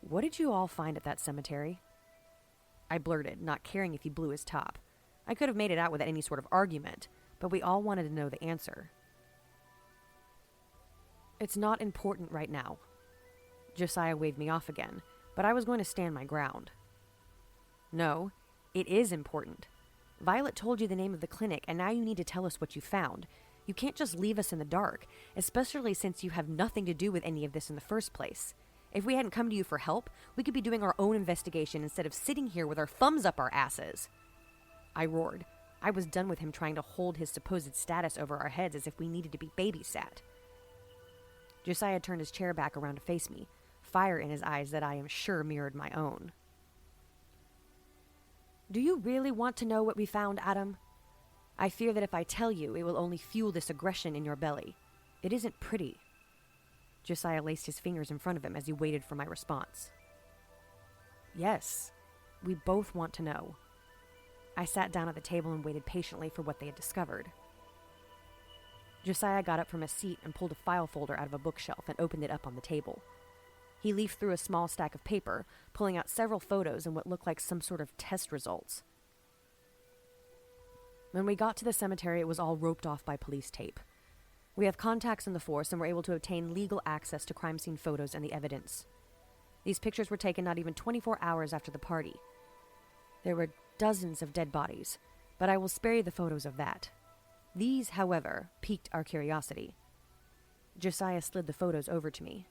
"What did you all find at that cemetery?" I blurted, not caring if he blew his top. I could have made it out without any sort of argument, but we all wanted to know the answer. "It's not important right now." Josiah waved me off again, but I was going to stand my ground. "No, it is important. Violet told you the name of the clinic, and now you need to tell us what you found. You can't just leave us in the dark, especially since you have nothing to do with any of this in the first place. If we hadn't come to you for help, we could be doing our own investigation instead of sitting here with our thumbs up our asses." I roared. I was done with him trying to hold his supposed status over our heads as if we needed to be babysat. Josiah turned his chair back around to face me, fire in his eyes that I am sure mirrored my own. "Do you really want to know what we found, Adam? I fear that if I tell you, it will only fuel this aggression in your belly. It isn't pretty." Josiah laced his fingers in front of him as he waited for my response. Yes, we both want to know. I sat down at the table and waited patiently for what they had discovered. Josiah got up from his seat and pulled a file folder out of a bookshelf and opened it up on the table. He leafed through a small stack of paper, pulling out several photos and what looked like some sort of test results. When we got to the cemetery, it was all roped off by police tape. We have contacts in the force and were able to obtain legal access to crime scene photos and the evidence. These pictures were taken not even 24 hours after the party. There were dozens of dead bodies, but I will spare you the photos of that. These, however, piqued our curiosity. Josiah slid the photos over to me.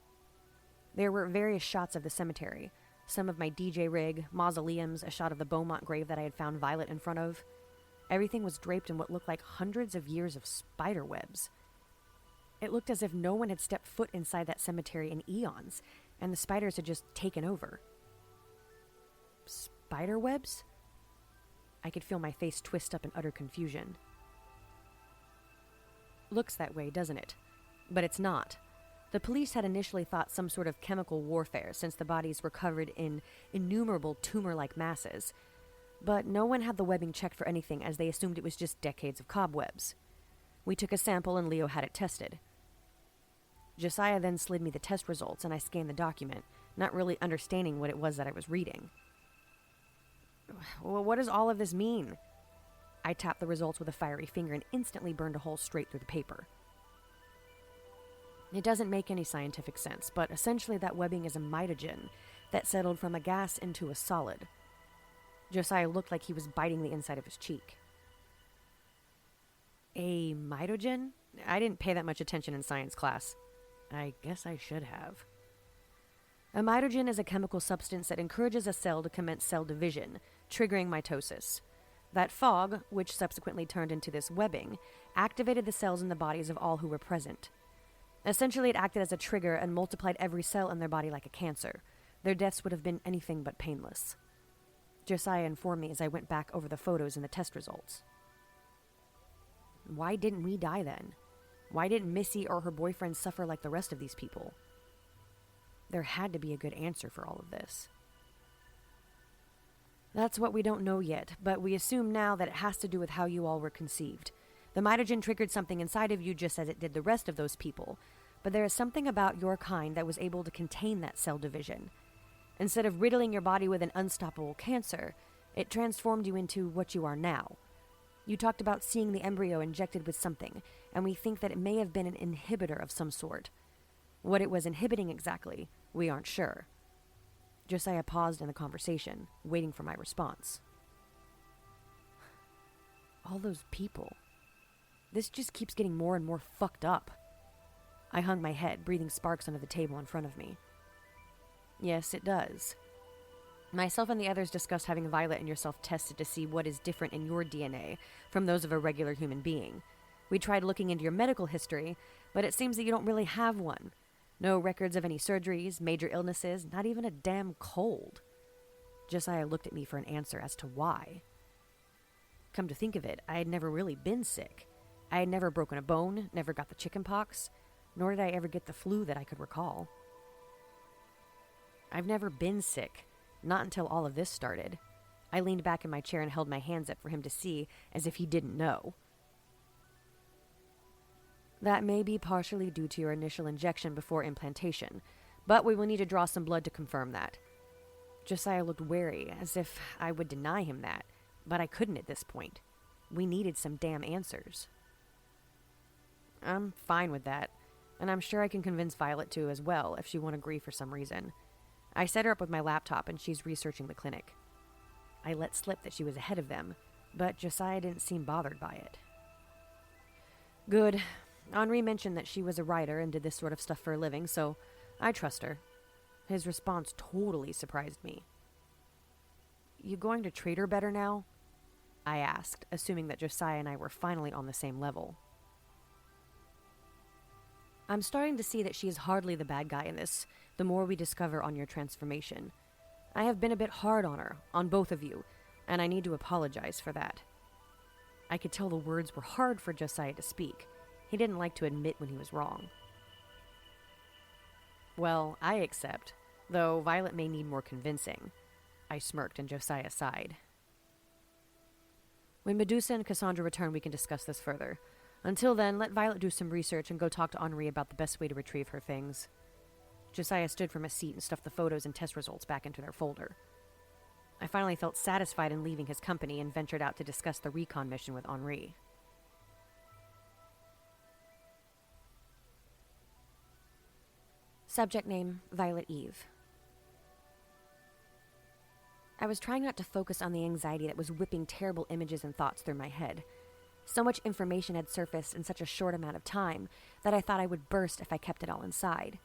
There were various shots of the cemetery, some of my DJ rig, mausoleums, a shot of the Beaumont grave that I had found Violet in front of. Everything was draped in what looked like hundreds of years of spider webs. It looked as if no one had stepped foot inside that cemetery in eons, and the spiders had just taken over. Spider webs? I could feel my face twist up in utter confusion. Looks that way, doesn't it? But it's not. The police had initially thought some sort of chemical warfare since the bodies were covered in innumerable tumor-like masses. But no one had the webbing checked for anything as they assumed it was just decades of cobwebs. We took a sample and Leo had it tested. Josiah then slid me the test results and I scanned the document, not really understanding what it was that I was reading. Well, what does all of this mean? I tapped the results with a fiery finger and instantly burned a hole straight through the paper. It doesn't make any scientific sense, but essentially that webbing is a mitogen that settled from a gas into a solid. Josiah looked like he was biting the inside of his cheek. A mitogen? I didn't pay that much attention in science class. I guess I should have. A mitogen is a chemical substance that encourages a cell to commence cell division, triggering mitosis. That fog, which subsequently turned into this webbing, activated the cells in the bodies of all who were present. Essentially, it acted as a trigger and multiplied every cell in their body like a cancer. Their deaths would have been anything but painless. Josiah informed me as I went back over the photos and the test results. Why didn't we die then? Why didn't Missy or her boyfriend suffer like the rest of these people? There had to be a good answer for all of this. That's what we don't know yet, but we assume now that it has to do with how you all were conceived. The mitogen triggered something inside of you just as it did the rest of those people, but there is something about your kind that was able to contain that cell division. Instead of riddling your body with an unstoppable cancer, it transformed you into what you are now. You talked about seeing the embryo injected with something, and we think that it may have been an inhibitor of some sort. What it was inhibiting exactly, we aren't sure. Josiah paused in the conversation, waiting for my response. All those people. This just keeps getting more and more fucked up. I hung my head, breathing sparks under the table in front of me. Yes, it does. Myself and the others discussed having Violet and yourself tested to see what is different in your DNA from those of a regular human being. We tried looking into your medical history, but it seems that you don't really have one. No records of any surgeries, major illnesses, not even a damn cold. Josiah looked at me for an answer as to why. Come to think of it, I had never really been sick. I had never broken a bone, never got the chicken pox, nor did I ever get the flu that I could recall. I've never been sick, not until all of this started. I leaned back in my chair and held my hands up for him to see, as if he didn't know. That may be partially due to your initial injection before implantation, but we will need to draw some blood to confirm that. Josiah looked wary, as if I would deny him that, but I couldn't at this point. We needed some damn answers. I'm fine with that, and I'm sure I can convince Violet to as well if she won't agree for some reason. I set her up with my laptop and she's researching the clinic. I let slip that she was ahead of them, but Josiah didn't seem bothered by it. Good. Henri mentioned that she was a writer and did this sort of stuff for a living, so I trust her. His response totally surprised me. You going to treat her better now? I asked, assuming that Josiah and I were finally on the same level. I'm starting to see that she is hardly the bad guy in this, the more we discover on your transformation. I have been a bit hard on her, on both of you, and I need to apologize for that. I could tell the words were hard for Josiah to speak. He didn't like to admit when he was wrong. Well, I accept, though Violet may need more convincing. I smirked and Josiah sighed. When Medusa and Cassandra return, we can discuss this further. Until then, let Violet do some research and go talk to Henri about the best way to retrieve her things. Josiah stood from his seat and stuffed the photos and test results back into their folder. I finally felt satisfied in leaving his company and ventured out to discuss the recon mission with Henri. Subject name, Violet Eve. I was trying not to focus on the anxiety that was whipping terrible images and thoughts through my head. So much information had surfaced in such a short amount of time that I thought I would burst if I kept it all inside.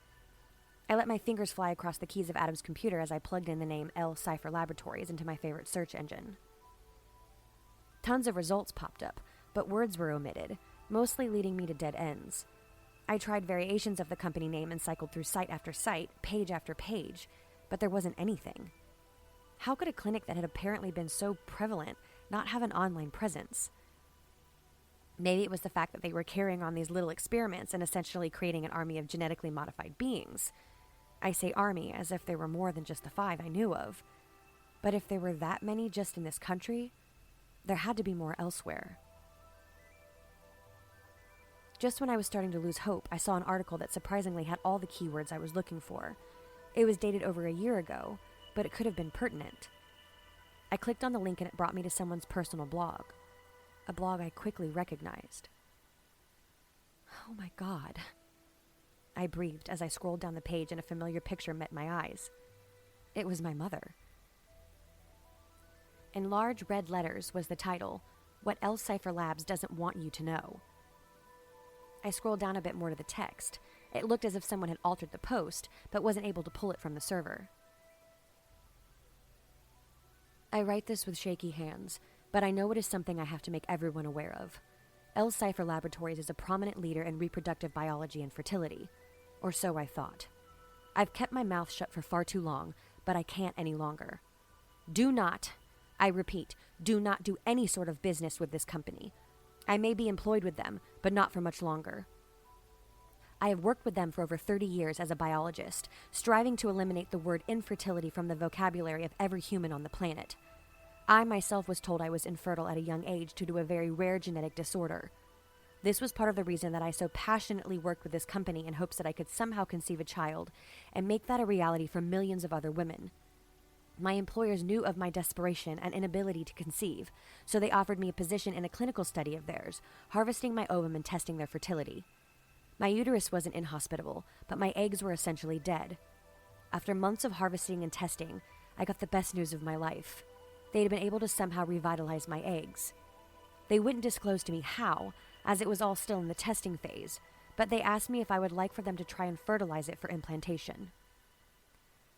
I let my fingers fly across the keys of Adam's computer as I plugged in the name L Cipher Laboratories into my favorite search engine. Tons of results popped up, but words were omitted, mostly leading me to dead ends. I tried variations of the company name and cycled through site after site, page after page, but there wasn't anything. How could a clinic that had apparently been so prevalent not have an online presence? Maybe it was the fact that they were carrying on these little experiments and essentially creating an army of genetically modified beings. I say army as if there were more than just the 5 I knew of. But if there were that many just in this country, there had to be more elsewhere. Just when I was starting to lose hope, I saw an article that surprisingly had all the keywords I was looking for. It was dated over a year ago, but it could have been pertinent. I clicked on the link and it brought me to someone's personal blog. A blog I quickly recognized. Oh my God. I breathed as I scrolled down the page and a familiar picture met my eyes. It was my mother. In large red letters was the title, What L Cipher Labs Doesn't Want You to Know. I scrolled down a bit more to the text. It looked as if someone had altered the post, but wasn't able to pull it from the server. I write this with shaky hands, but I know it is something I have to make everyone aware of. L Cipher Laboratories is a prominent leader in reproductive biology and fertility. Or so I thought. I've kept my mouth shut for far too long, but I can't any longer. Do not, I repeat, do not do any sort of business with this company. I may be employed with them, but not for much longer. I have worked with them for over 30 years as a biologist, striving to eliminate the word infertility from the vocabulary of every human on the planet. I myself was told I was infertile at a young age due to a very rare genetic disorder. This was part of the reason that I so passionately worked with this company in hopes that I could somehow conceive a child and make that a reality for millions of other women. My employers knew of my desperation and inability to conceive, so they offered me a position in a clinical study of theirs, harvesting my ovum and testing their fertility. My uterus wasn't inhospitable, but my eggs were essentially dead. After months of harvesting and testing, I got the best news of my life. They had been able to somehow revitalize my eggs. They wouldn't disclose to me how, as it was all still in the testing phase, but they asked me if I would like for them to try and fertilize it for implantation.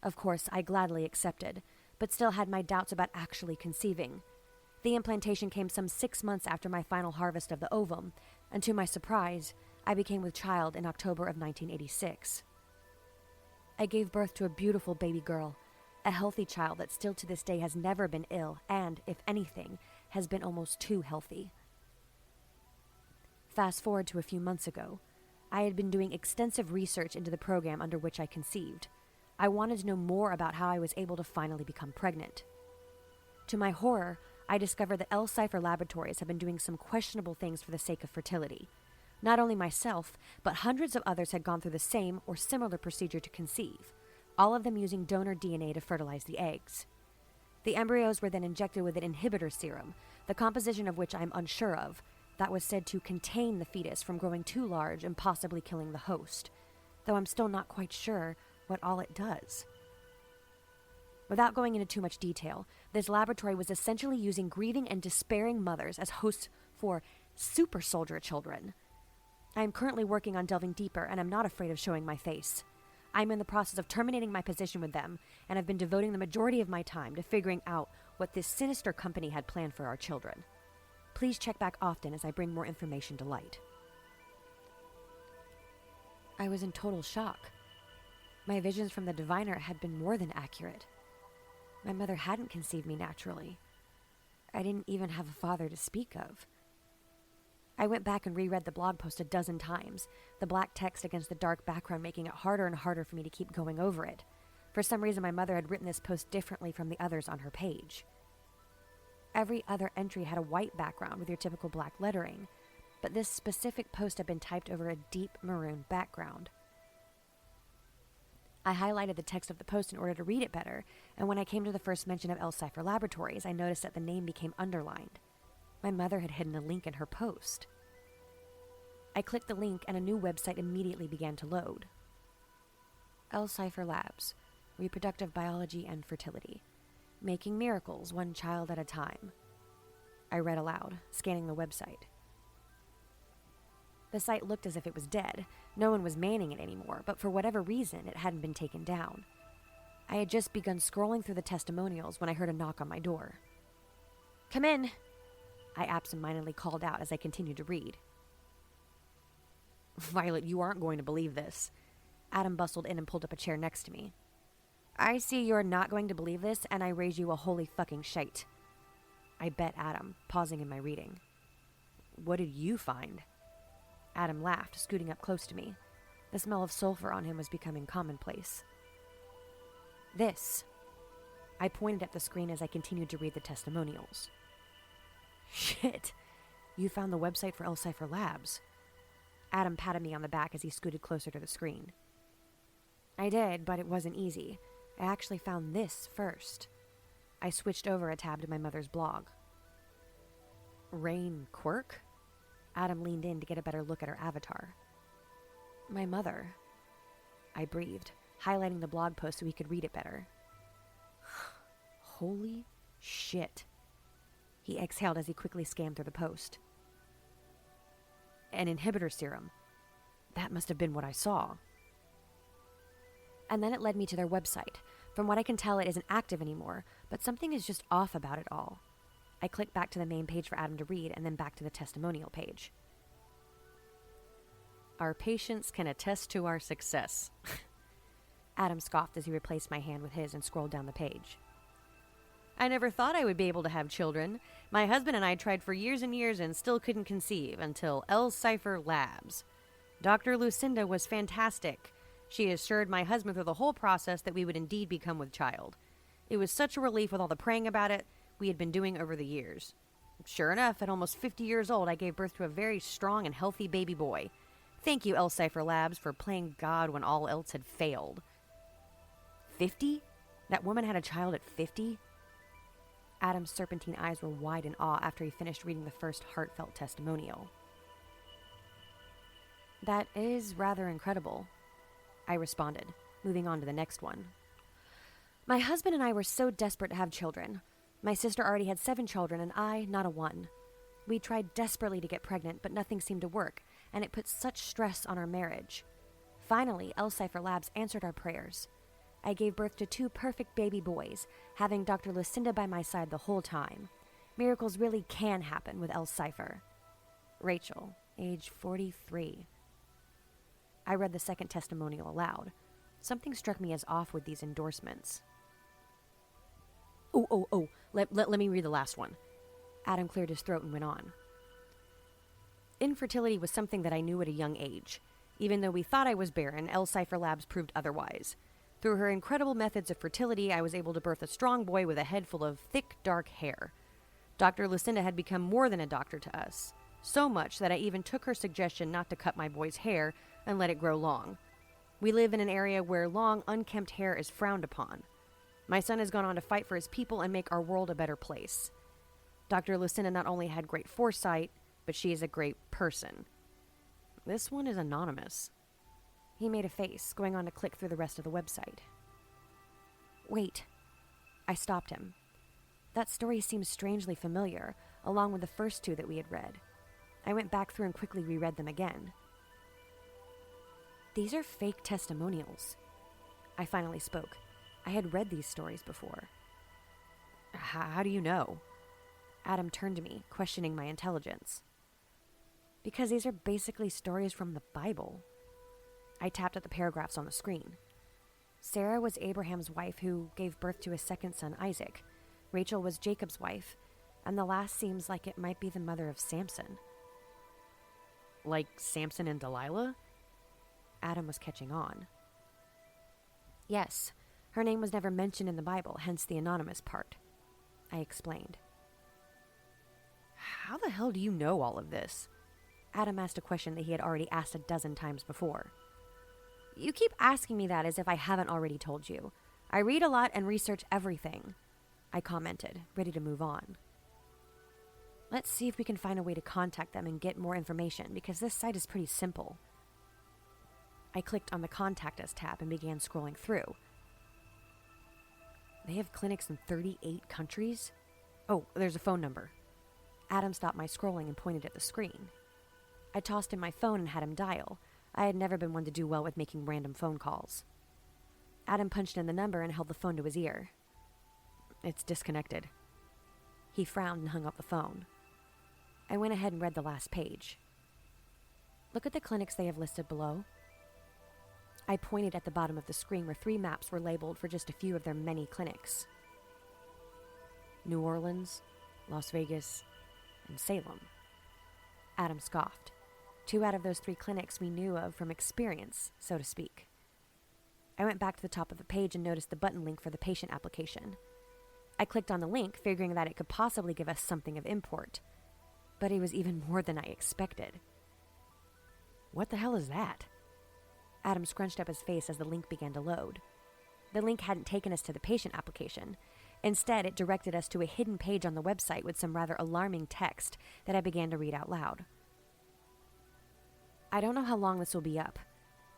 Of course, I gladly accepted, but still had my doubts about actually conceiving. The implantation came some 6 months after my final harvest of the ovum, and to my surprise, I became with child in October of 1986. I gave birth to a beautiful baby girl, a healthy child that still to this day has never been ill and, if anything, has been almost too healthy. Fast forward to a few months ago, I had been doing extensive research into the program under which I conceived. I wanted to know more about how I was able to finally become pregnant. To my horror, I discovered that L Cipher Laboratories have been doing some questionable things for the sake of fertility. Not only myself, but hundreds of others had gone through the same or similar procedure to conceive, all of them using donor DNA to fertilize the eggs. The embryos were then injected with an inhibitor serum, the composition of which I am unsure of, that was said to contain the fetus from growing too large and possibly killing the host, though I'm still not quite sure what all it does. Without going into too much detail, this laboratory was essentially using grieving and despairing mothers as hosts for super soldier children. I am currently working on delving deeper, and I'm not afraid of showing my face. I'm in the process of terminating my position with them, and have been devoting the majority of my time to figuring out what this sinister company had planned for our children. Please check back often as I bring more information to light. I was in total shock. My visions from the diviner had been more than accurate. My mother hadn't conceived me naturally. I didn't even have a father to speak of. I went back and reread the blog post a dozen times, the black text against the dark background making it harder and harder for me to keep going over it. For some reason, my mother had written this post differently from the others on her page. Every other entry had a white background with your typical black lettering, but this specific post had been typed over a deep maroon background. I highlighted the text of the post in order to read it better, and when I came to the first mention of L-Cipher Laboratories, I noticed that the name became underlined. My mother had hidden a link in her post. I clicked the link and a new website immediately began to load. L-Cipher Labs, Reproductive Biology and Fertility. Making miracles one child at a time. I read aloud, scanning the website. The site looked as if it was dead. No one was manning it anymore, but for whatever reason, it hadn't been taken down. I had just begun scrolling through the testimonials when I heard a knock on my door. "Come in," I absentmindedly called out as I continued to read. "Violet, you aren't going to believe this." Adam bustled in and pulled up a chair next to me. "I see you're not going to believe this, and I raise you a holy fucking shite," I bet Adam, pausing in my reading. "What did you find?" Adam laughed, scooting up close to me. The smell of sulfur on him was becoming commonplace. "This." I pointed at the screen as I continued to read the testimonials. "Shit, you found the website for L-Cipher Labs." Adam patted me on the back as he scooted closer to the screen. "I did, but it wasn't easy. I actually found this first." I switched over a tab to my mother's blog. "Rain Quirk?" Adam leaned in to get a better look at her avatar. "My mother." I breathed, highlighting the blog post so he could read it better. "Holy shit." He exhaled as he quickly scanned through the post. "An inhibitor serum. That must have been what I saw." And then it led me to their website. From what I can tell, it isn't active anymore, but something is just off about it all. I clicked back to the main page for Adam to read, and then back to the testimonial page. "Our patients can attest to our success." Adam scoffed as he replaced my hand with his and scrolled down the page. "I never thought I would be able to have children. My husband and I tried for years and years and still couldn't conceive until L-Cipher Labs. Dr. Lucinda was fantastic. She assured my husband through the whole process that we would indeed become with child. It was such a relief with all the praying about it we had been doing over the years. Sure enough, at almost 50 years old, I gave birth to a very strong and healthy baby boy. Thank you, L-Cipher Labs, for playing God when all else had failed." 50? That woman had a child at 50? Adam's serpentine eyes were wide in awe after he finished reading the first heartfelt testimonial. "That is rather incredible," I responded, moving on to the next one. "My husband and I were so desperate to have children. My sister already had 7 children, and I, not a one. We tried desperately to get pregnant, but nothing seemed to work, and it put such stress on our marriage. Finally, L-Cipher Labs answered our prayers. I gave birth to 2 perfect baby boys, having Dr. Lucinda by my side the whole time. Miracles really can happen with L-Cipher. Rachel, age 43. I read the second testimonial aloud. Something struck me as off with these endorsements. Let me read the last one. Adam cleared his throat and went on. Infertility was something that I knew at a young age. Even though we thought I was barren, L-Cipher Labs proved otherwise. Through her incredible methods of fertility, I was able to birth a strong boy with a head full of thick, dark hair. Dr. Lucinda had become more than a doctor to us. So much that I even took her suggestion not to cut my boy's hair and let it grow long. We live in an area where long, unkempt hair is frowned upon. My son has gone on to fight for his people and make our world a better place. Dr. Lucinda not only had great foresight, but she is a great person. This one is anonymous. He made a face, going on to click through the rest of the website. Wait. I stopped him. That story seems strangely familiar, along with the first 2 that we had read. I went back through and quickly reread them again. These are fake testimonials. I finally spoke. I had read these stories before. How do you know? Adam turned to me, questioning my intelligence. Because these are basically stories from the Bible. I tapped at the paragraphs on the screen. Sarah was Abraham's wife who gave birth to his second son, Isaac. Rachel was Jacob's wife, and the last seems like it might be the mother of Samson. Like Samson and Delilah? Adam was catching on. Yes, her name was never mentioned in the Bible, hence the anonymous part. I explained. How the hell do you know all of this? Adam asked a question that he had already asked a dozen times before. You keep asking me that as if I haven't already told you. I read a lot and research everything, I commented, ready to move on. Let's see if we can find a way to contact them and get more information, because this site is pretty simple. I clicked on the Contact Us tab and began scrolling through. They have clinics in 38 countries? Oh, there's a phone number. Adam stopped my scrolling and pointed at the screen. I tossed him my phone and had him dial. I had never been one to do well with making random phone calls. Adam punched in the number and held the phone to his ear. It's disconnected. He frowned and hung up the phone. I went ahead and read the last page. Look at the clinics they have listed below. I pointed at the bottom of the screen where 3 maps were labeled for just a few of their many clinics. New Orleans, Las Vegas, and Salem. Adam scoffed. 2 out of those 3 clinics we knew of from experience, so to speak. I went back to the top of the page and noticed the button link for the patient application. I clicked on the link, figuring that it could possibly give us something of import. But it was even more than I expected. What the hell is that? Adam scrunched up his face as the link began to load. The link hadn't taken us to the patient application. Instead, it directed us to a hidden page on the website with some rather alarming text that I began to read out loud. I don't know how long this will be up.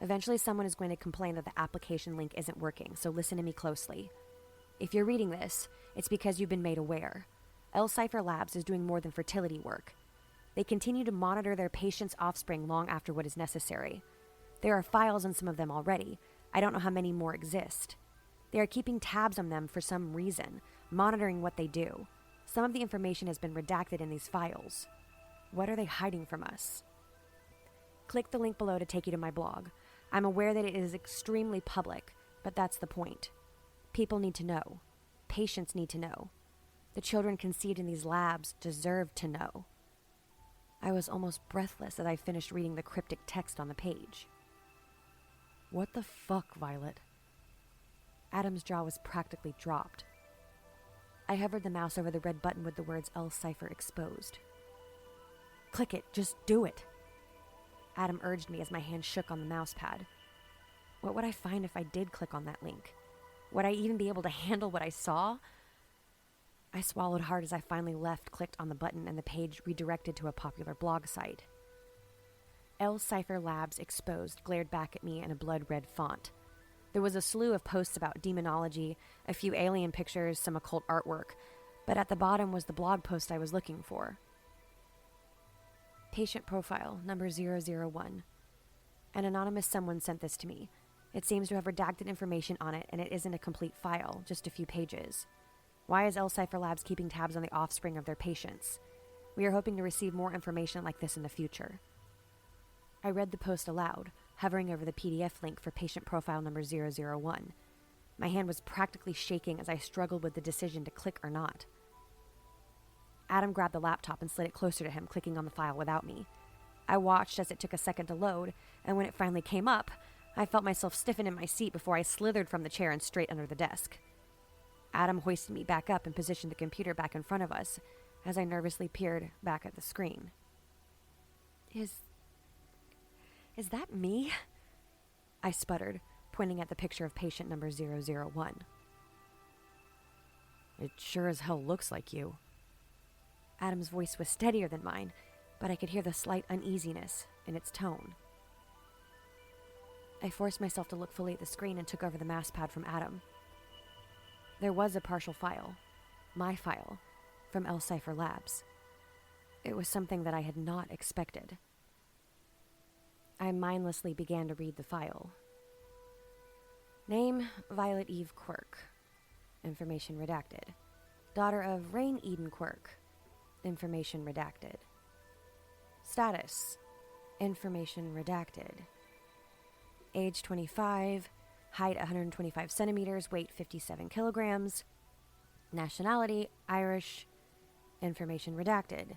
Eventually someone is going to complain that the application link isn't working, so listen to me closely. If you're reading this, it's because you've been made aware. L-Cipher Labs is doing more than fertility work. They continue to monitor their patients' offspring long after what is necessary. There are files on some of them already. I don't know how many more exist. They are keeping tabs on them for some reason, monitoring what they do. Some of the information has been redacted in these files. What are they hiding from us? Click the link below to take you to my blog. I'm aware that it is extremely public, but that's the point. People need to know. Patients need to know. The children conceived in these labs deserve to know. I was almost breathless as I finished reading the cryptic text on the page. What the fuck, Violet? Adam's jaw was practically dropped. I hovered the mouse over the red button with the words L-Cipher exposed. Click it, just do it. Adam urged me as my hand shook on the mouse pad. What would I find if I did click on that link? Would I even be able to handle what I saw? I swallowed hard as I finally clicked on the button, and the page redirected to a popular blog site. L-Cipher Labs Exposed glared back at me in a blood-red font. There was a slew of posts about demonology, a few alien pictures, some occult artwork, but at the bottom was the blog post I was looking for. Patient profile, number 001. An anonymous someone sent this to me. It seems to have redacted information on it, and it isn't a complete file, just a few pages. Why is L-Cipher Labs keeping tabs on the offspring of their patients? We are hoping to receive more information like this in the future. I read the post aloud, hovering over the PDF link for patient profile number 001. My hand was practically shaking as I struggled with the decision to click or not. Adam grabbed the laptop and slid it closer to him, clicking on the file without me. I watched as it took a second to load, and when it finally came up, I felt myself stiffen in my seat before I slithered from the chair and straight under the desk. Adam hoisted me back up and positioned the computer back in front of us as I nervously peered back at the screen. Is that me? I sputtered, pointing at the picture of patient number 001. It sure as hell looks like you. Adam's voice was steadier than mine, but I could hear the slight uneasiness in its tone. I forced myself to look fully at the screen and took over the mouse pad from Adam. There was a partial file, my file, from L-Cipher Labs. It was something that I had not expected. I mindlessly began to read the file. Name, Violet Eve Quirk. Information redacted. Daughter of Rain Eden Quirk. Information redacted. Status. Information redacted. Age 25. Height 125 centimeters. Weight 57 kilograms. Nationality Irish. Information redacted.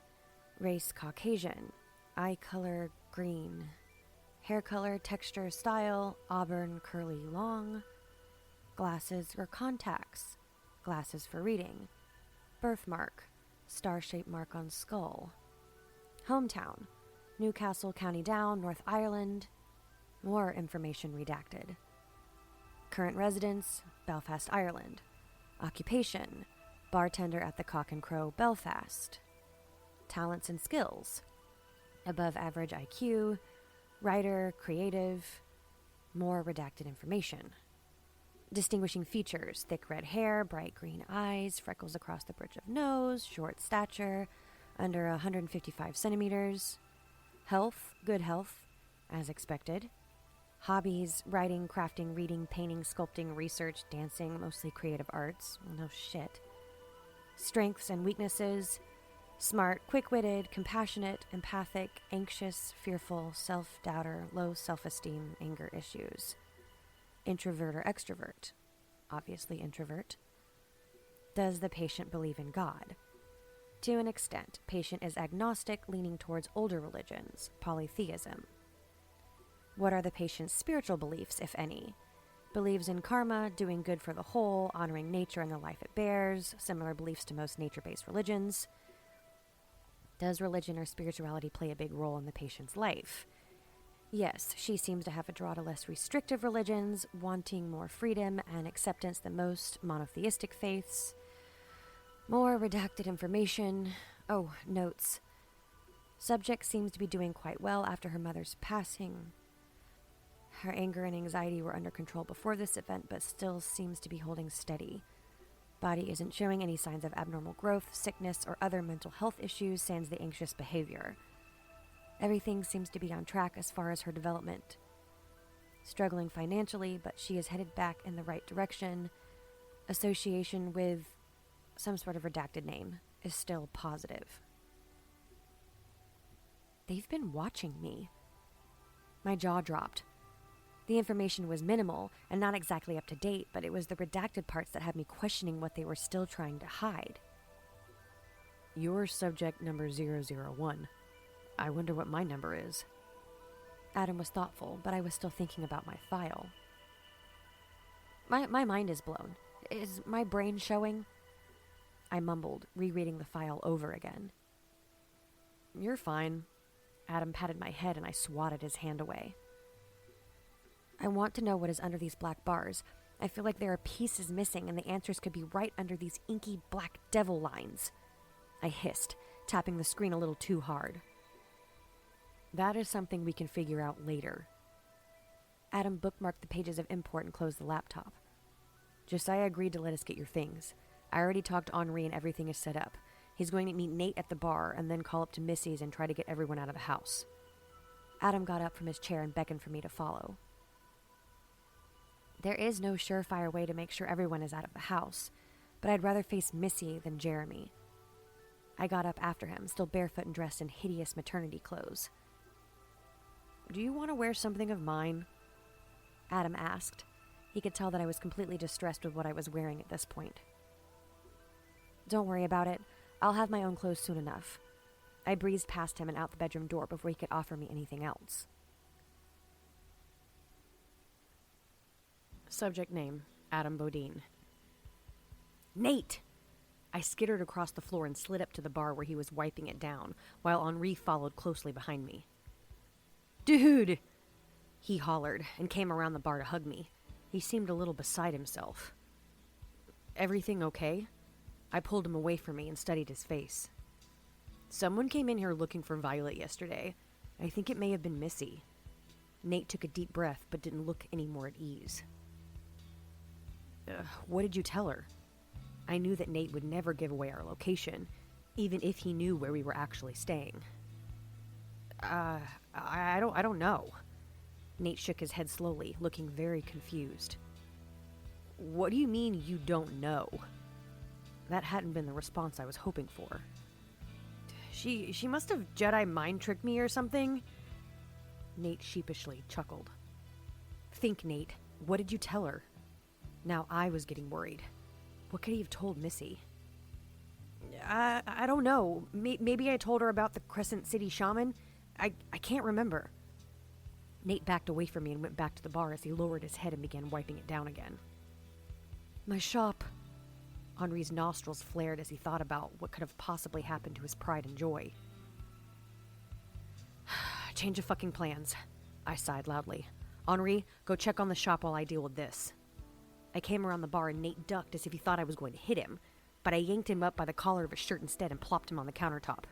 Race Caucasian. Eye color green. Hair color, texture, style, auburn, curly, long. Glasses or contacts. Glasses for reading. Birthmark. Star-shaped mark on skull. Hometown. Newcastle, County Down, North Ireland. More information redacted. Current residence, Belfast, Ireland. Occupation, bartender at the Cock and Crow, Belfast. Talents and skills, above average IQ, writer, creative. More redacted information. Distinguishing features, thick red hair, bright green eyes, freckles across the bridge of nose, short stature, under 155 centimeters. Health, good health, as expected. Hobbies, writing, crafting, reading, painting, sculpting, research, dancing, mostly creative arts. No shit. Strengths and weaknesses. Smart, quick-witted, compassionate, empathic, anxious, fearful, self-doubter, low self-esteem, anger issues. Introvert or extrovert. Obviously introvert. Does the patient believe in God? To an extent. Patient is agnostic, leaning towards older religions, polytheism. What are the patient's spiritual beliefs, if any? Believes in karma, doing good for the whole, honoring nature and the life it bears, similar beliefs to most nature-based religions. Does religion or spirituality play a big role in the patient's life? Yes, she seems to have a draw to less restrictive religions, wanting more freedom and acceptance than most monotheistic faiths. More redacted information. Oh, notes. Subject seems to be doing quite well after her mother's passing. Her anger and anxiety were under control before this event, but still seems to be holding steady. Body isn't showing any signs of abnormal growth, sickness, or other mental health issues, sans the anxious behavior. Everything seems to be on track as far as her development. Struggling financially, but she is headed back in the right direction. Association with some sort of redacted name is still positive. They've been watching me. My jaw dropped. The information was minimal and not exactly up to date, but it was the redacted parts that had me questioning what they were still trying to hide. You're subject number 001. I wonder what my number is. Adam was thoughtful, but I was still thinking about my file. My mind is blown. Is my brain showing? I mumbled, rereading the file over again. You're fine. Adam patted my head and I swatted his hand away. I want to know what is under these black bars. I feel like there are pieces missing and the answers could be right under these inky black devil lines. I hissed, tapping the screen a little too hard. That is something we can figure out later. Adam bookmarked the pages of import and closed the laptop. Josiah agreed to let us get your things. I already talked to Henri and everything is set up. He's going to meet Nate at the bar and then call up to Missy's and try to get everyone out of the house. Adam got up from his chair and beckoned for me to follow. There is no surefire way to make sure everyone is out of the house, but I'd rather face Missy than Jeremy. I got up after him, still barefoot and dressed in hideous maternity clothes. Do you want to wear something of mine? Adam asked. He could tell that I was completely distressed with what I was wearing at this point. Don't worry about it. I'll have my own clothes soon enough. I breezed past him and out the bedroom door before he could offer me anything else. Subject name, Adam Bodine. Nate! I skittered across the floor and slid up to the bar where he was wiping it down, while Henri followed closely behind me. Dude! He hollered and came around the bar to hug me. He seemed a little beside himself. Everything okay? I pulled him away from me and studied his face. Someone came in here looking for Violet yesterday. I think it may have been Missy. Nate took a deep breath but didn't look any more at ease. What did you tell her? I knew that Nate would never give away our location, even if he knew where we were actually staying. I don't know. Nate shook his head slowly, looking very confused. What do you mean you don't know? That hadn't been the response I was hoping for. She must have Jedi mind tricked me or something. Nate sheepishly chuckled. Think, Nate. What did you tell her? Now I was getting worried. What could he have told Missy? I don't know. Maybe I told her about the Crescent City Shaman. I can't remember. Nate backed away from me and went back to the bar as he lowered his head and began wiping it down again. My shop. Henri's nostrils flared as he thought about what could have possibly happened to his pride and joy. Change of fucking plans. I sighed loudly. Henri, go check on the shop while I deal with this. I came around the bar and Nate ducked as if he thought I was going to hit him, but I yanked him up by the collar of his shirt instead and plopped him on the countertop.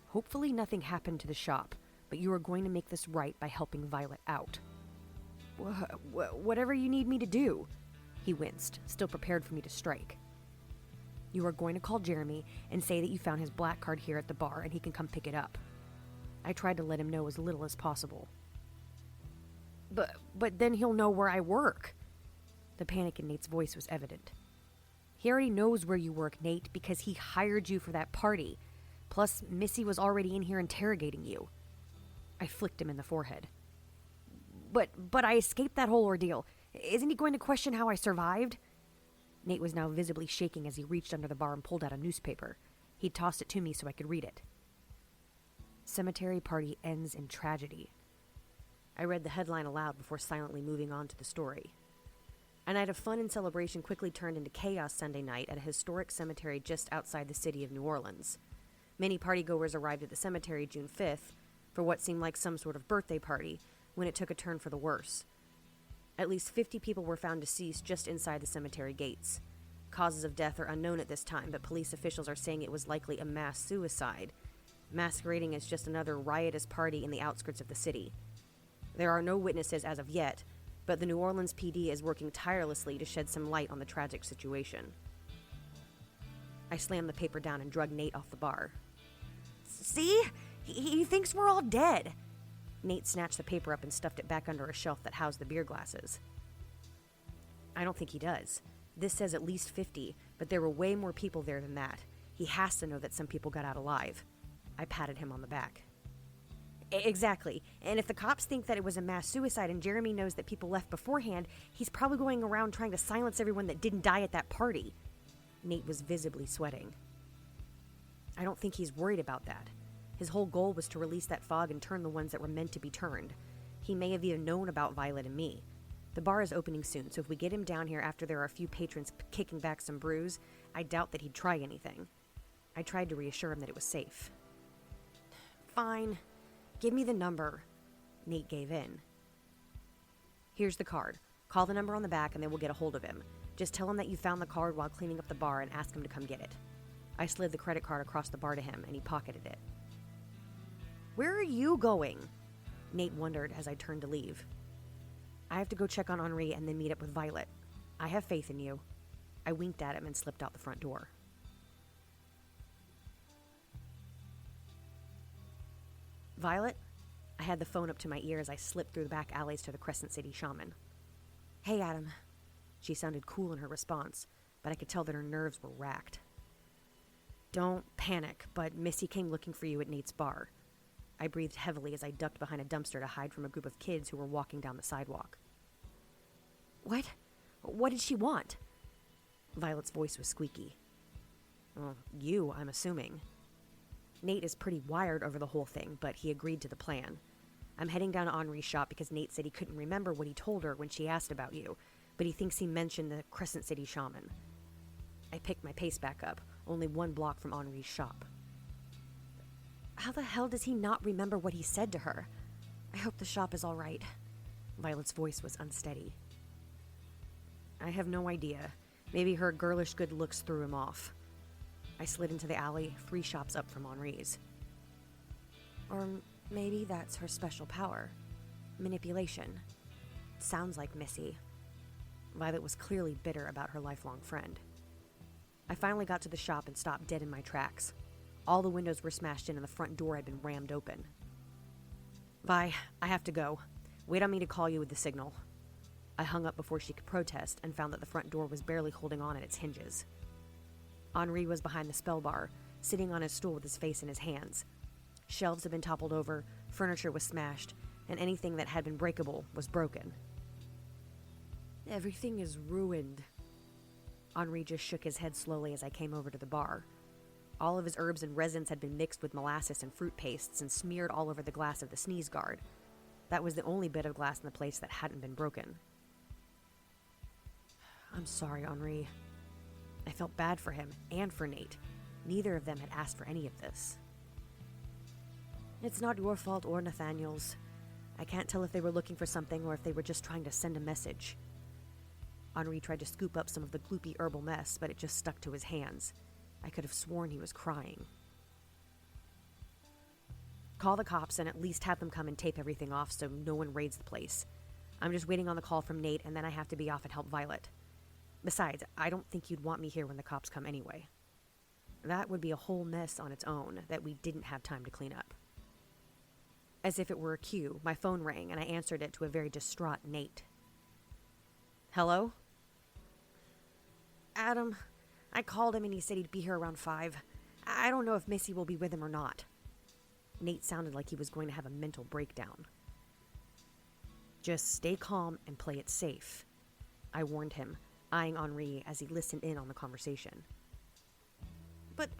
Hopefully nothing happened to the shop, but you are going to make this right by helping Violet out. Whatever you need me to do, he winced, still prepared for me to strike. You are going to call Jeremy and say that you found his black card here at the bar and he can come pick it up. I tried to let him know as little as possible. But then he'll know where I work. The panic in Nate's voice was evident. He already knows where you work, Nate, because he hired you for that party. Plus, Missy was already in here interrogating you. I flicked him in the forehead. But I escaped that whole ordeal. Isn't he going to question how I survived? Nate was now visibly shaking as he reached under the bar and pulled out a newspaper. He tossed it to me so I could read it. Cemetery party ends in tragedy. I read the headline aloud before silently moving on to the story. A night of fun and celebration quickly turned into chaos Sunday night at a historic cemetery just outside the city of New Orleans. Many partygoers arrived at the cemetery June 5th for what seemed like some sort of birthday party, when it took a turn for the worse. At least 50 people were found deceased just inside the cemetery gates. Causes of death are unknown at this time, but police officials are saying it was likely a mass suicide, masquerading as just another riotous party in the outskirts of the city. There are no witnesses as of yet, but the New Orleans PD is working tirelessly to shed some light on the tragic situation. I slammed the paper down and drug Nate off the bar. See? He thinks we're all dead. Nate snatched the paper up and stuffed it back under a shelf that housed the beer glasses. I don't think he does. This says at least 50, but there were way more people there than that. He has to know that some people got out alive. I patted him on the back. Exactly. And if the cops think that it was a mass suicide and Jeremy knows that people left beforehand, he's probably going around trying to silence everyone that didn't die at that party. Nate was visibly sweating. I don't think he's worried about that. His whole goal was to release that fog and turn the ones that were meant to be turned. He may have even known about Violet and me. The bar is opening soon, so if we get him down here after there are a few patrons kicking back some brews, I doubt that he'd try anything. I tried to reassure him that it was safe. Fine. Give me the number. Nate gave in. Here's the card. Call the number on the back and then we'll get a hold of him. Just tell him that you found the card while cleaning up the bar and ask him to come get it. I slid the credit card across the bar to him and he pocketed it. Where are you going? Nate wondered as I turned to leave. I have to go check on Henri and then meet up with Violet. I have faith in you. I winked at him and slipped out the front door. Violet? I had the phone up to my ear as I slipped through the back alleys to the Crescent City Shaman. Hey, Adam. She sounded cool in her response, but I could tell that her nerves were racked. Don't panic, but Missy came looking for you at Nate's bar. I breathed heavily as I ducked behind a dumpster to hide from a group of kids who were walking down the sidewalk. What? What did she want? Violet's voice was squeaky. Well, you, I'm assuming. Nate is pretty wired over the whole thing, but he agreed to the plan. I'm heading down to Henri's shop because Nate said he couldn't remember what he told her when she asked about you, but he thinks he mentioned the Crescent City Shaman. I picked my pace back up, only 1 block from Henri's shop. How the hell does he not remember what he said to her? I hope the shop is all right. Violet's voice was unsteady. I have no idea. Maybe her girlish good looks threw him off. I slid into the alley, 3 shops up from Henri's. Or maybe that's her special power. Manipulation. Sounds like Missy. Violet was clearly bitter about her lifelong friend. I finally got to the shop and stopped dead in my tracks. All the windows were smashed in and the front door had been rammed open. Vi, I have to go. Wait on me to call you with the signal. I hung up before she could protest and found that the front door was barely holding on at its hinges. Henri was behind the spell bar, sitting on his stool with his face in his hands. Shelves had been toppled over, furniture was smashed, and anything that had been breakable was broken. Everything is ruined. Henri just shook his head slowly as I came over to the bar. All of his herbs and resins had been mixed with molasses and fruit pastes and smeared all over the glass of the sneeze guard. That was the only bit of glass in the place that hadn't been broken. I'm sorry, Henri. I felt bad for him and for Nate. Neither of them had asked for any of this. It's not your fault or Nathaniel's. I can't tell if they were looking for something or if they were just trying to send a message. Henri tried to scoop up some of the gloopy herbal mess, but it just stuck to his hands. I could have sworn he was crying. Call the cops and at least have them come and tape everything off so no one raids the place. I'm just waiting on the call from Nate, and then I have to be off and help Violet. Besides, I don't think you'd want me here when the cops come anyway. That would be a whole mess on its own that we didn't have time to clean up. As if it were a cue, my phone rang, and I answered it to a very distraught Nate. Hello? Adam, I called him and he said he'd be here around 5. I don't know if Missy will be with him or not. Nate sounded like he was going to have a mental breakdown. Just stay calm and play it safe, I warned him, eyeing Henri as he listened in on the conversation. But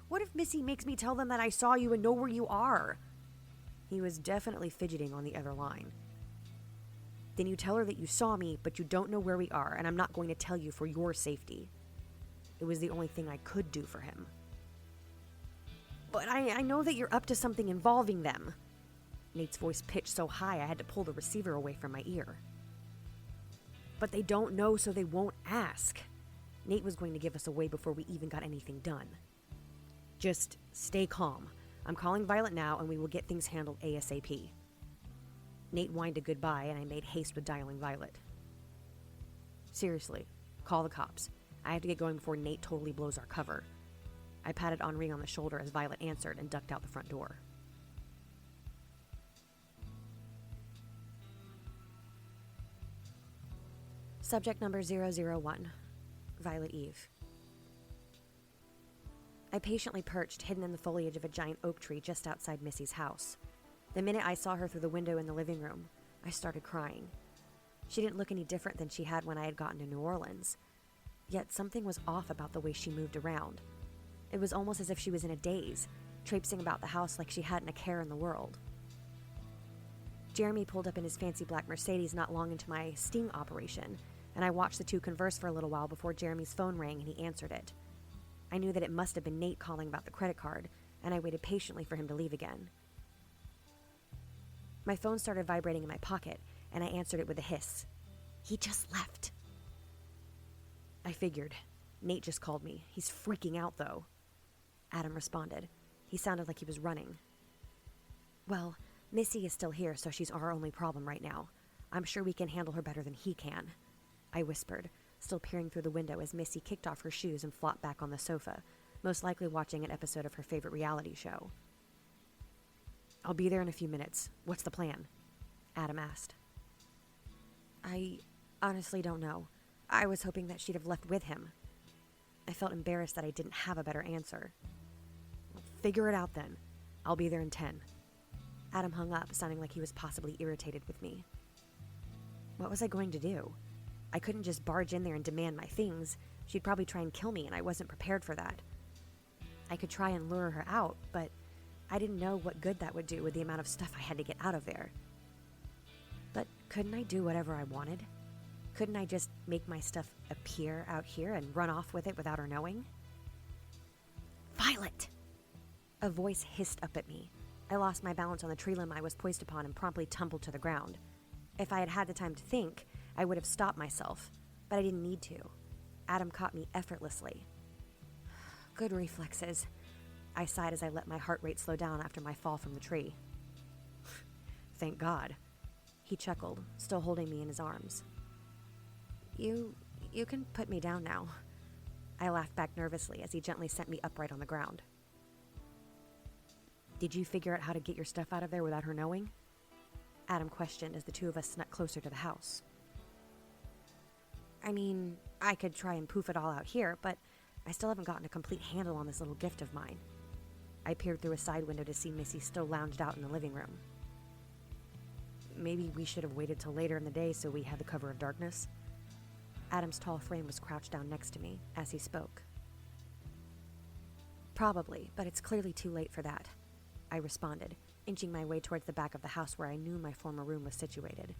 what if Missy makes me tell them that I saw you and know where you are? He was definitely fidgeting on the other line. Then you tell her that you saw me, but you don't know where we are, and I'm not going to tell you for your safety. It was the only thing I could do for him. But I know that you're up to something involving them. Nate's voice pitched so high I had to pull the receiver away from my ear. But they don't know, so they won't ask. Nate was going to give us away before we even got anything done. Just stay calm. I'm calling Violet now, and we will get things handled ASAP. Nate whined a goodbye, and I made haste with dialing Violet. Seriously, call the cops. I have to get going before Nate totally blows our cover. I patted Henri on the shoulder as Violet answered and ducked out the front door. Subject number 001, Violet Eve. I patiently perched, hidden in the foliage of a giant oak tree just outside Missy's house. The minute I saw her through the window in the living room, I started crying. She didn't look any different than she had when I had gotten to New Orleans. Yet something was off about the way she moved around. It was almost as if she was in a daze, traipsing about the house like she hadn't a care in the world. Jeremy pulled up in his fancy black Mercedes not long into my sting operation, and I watched the two converse for a little while before Jeremy's phone rang and he answered it. I knew that it must have been Nate calling about the credit card, and I waited patiently for him to leave again. My phone started vibrating in my pocket, and I answered it with a hiss. He just left. I figured. Nate just called me. He's freaking out, though. Adam responded. He sounded like he was running. Well, Missy is still here, so she's our only problem right now. I'm sure we can handle her better than he can, I whispered, still peering through the window as Missy kicked off her shoes and flopped back on the sofa, most likely watching an episode of her favorite reality show. I'll be there in a few minutes. What's the plan? Adam asked. I honestly don't know. I was hoping that she'd have left with him. I felt embarrassed that I didn't have a better answer. Figure it out then. I'll be there in 10. Adam hung up, sounding like he was possibly irritated with me. What was I going to do? I couldn't just barge in there and demand my things. She'd probably try and kill me, and I wasn't prepared for that. I could try and lure her out, but I didn't know what good that would do with the amount of stuff I had to get out of there. But couldn't I do whatever I wanted? Couldn't I just make my stuff appear out here and run off with it without her knowing? Violet! A voice hissed up at me. I lost my balance on the tree limb I was poised upon and promptly tumbled to the ground. If I had had the time to think, I would have stopped myself, but I didn't need to. Adam caught me effortlessly. Good reflexes. I sighed as I let my heart rate slow down after my fall from the tree. Thank God. He chuckled, still holding me in his arms. You can put me down now. I laughed back nervously as he gently sent me upright on the ground. Did you figure out how to get your stuff out of there without her knowing? Adam questioned as the two of us snuck closer to the house. I mean, I could try and poof it all out here, but I still haven't gotten a complete handle on this little gift of mine. I peered through a side window to see Missy still lounged out in the living room. Maybe we should have waited till later in the day so we had the cover of darkness. Adam's tall frame was crouched down next to me as he spoke. Probably, but it's clearly too late for that, I responded, inching my way towards the back of the house where I knew my former room was situated.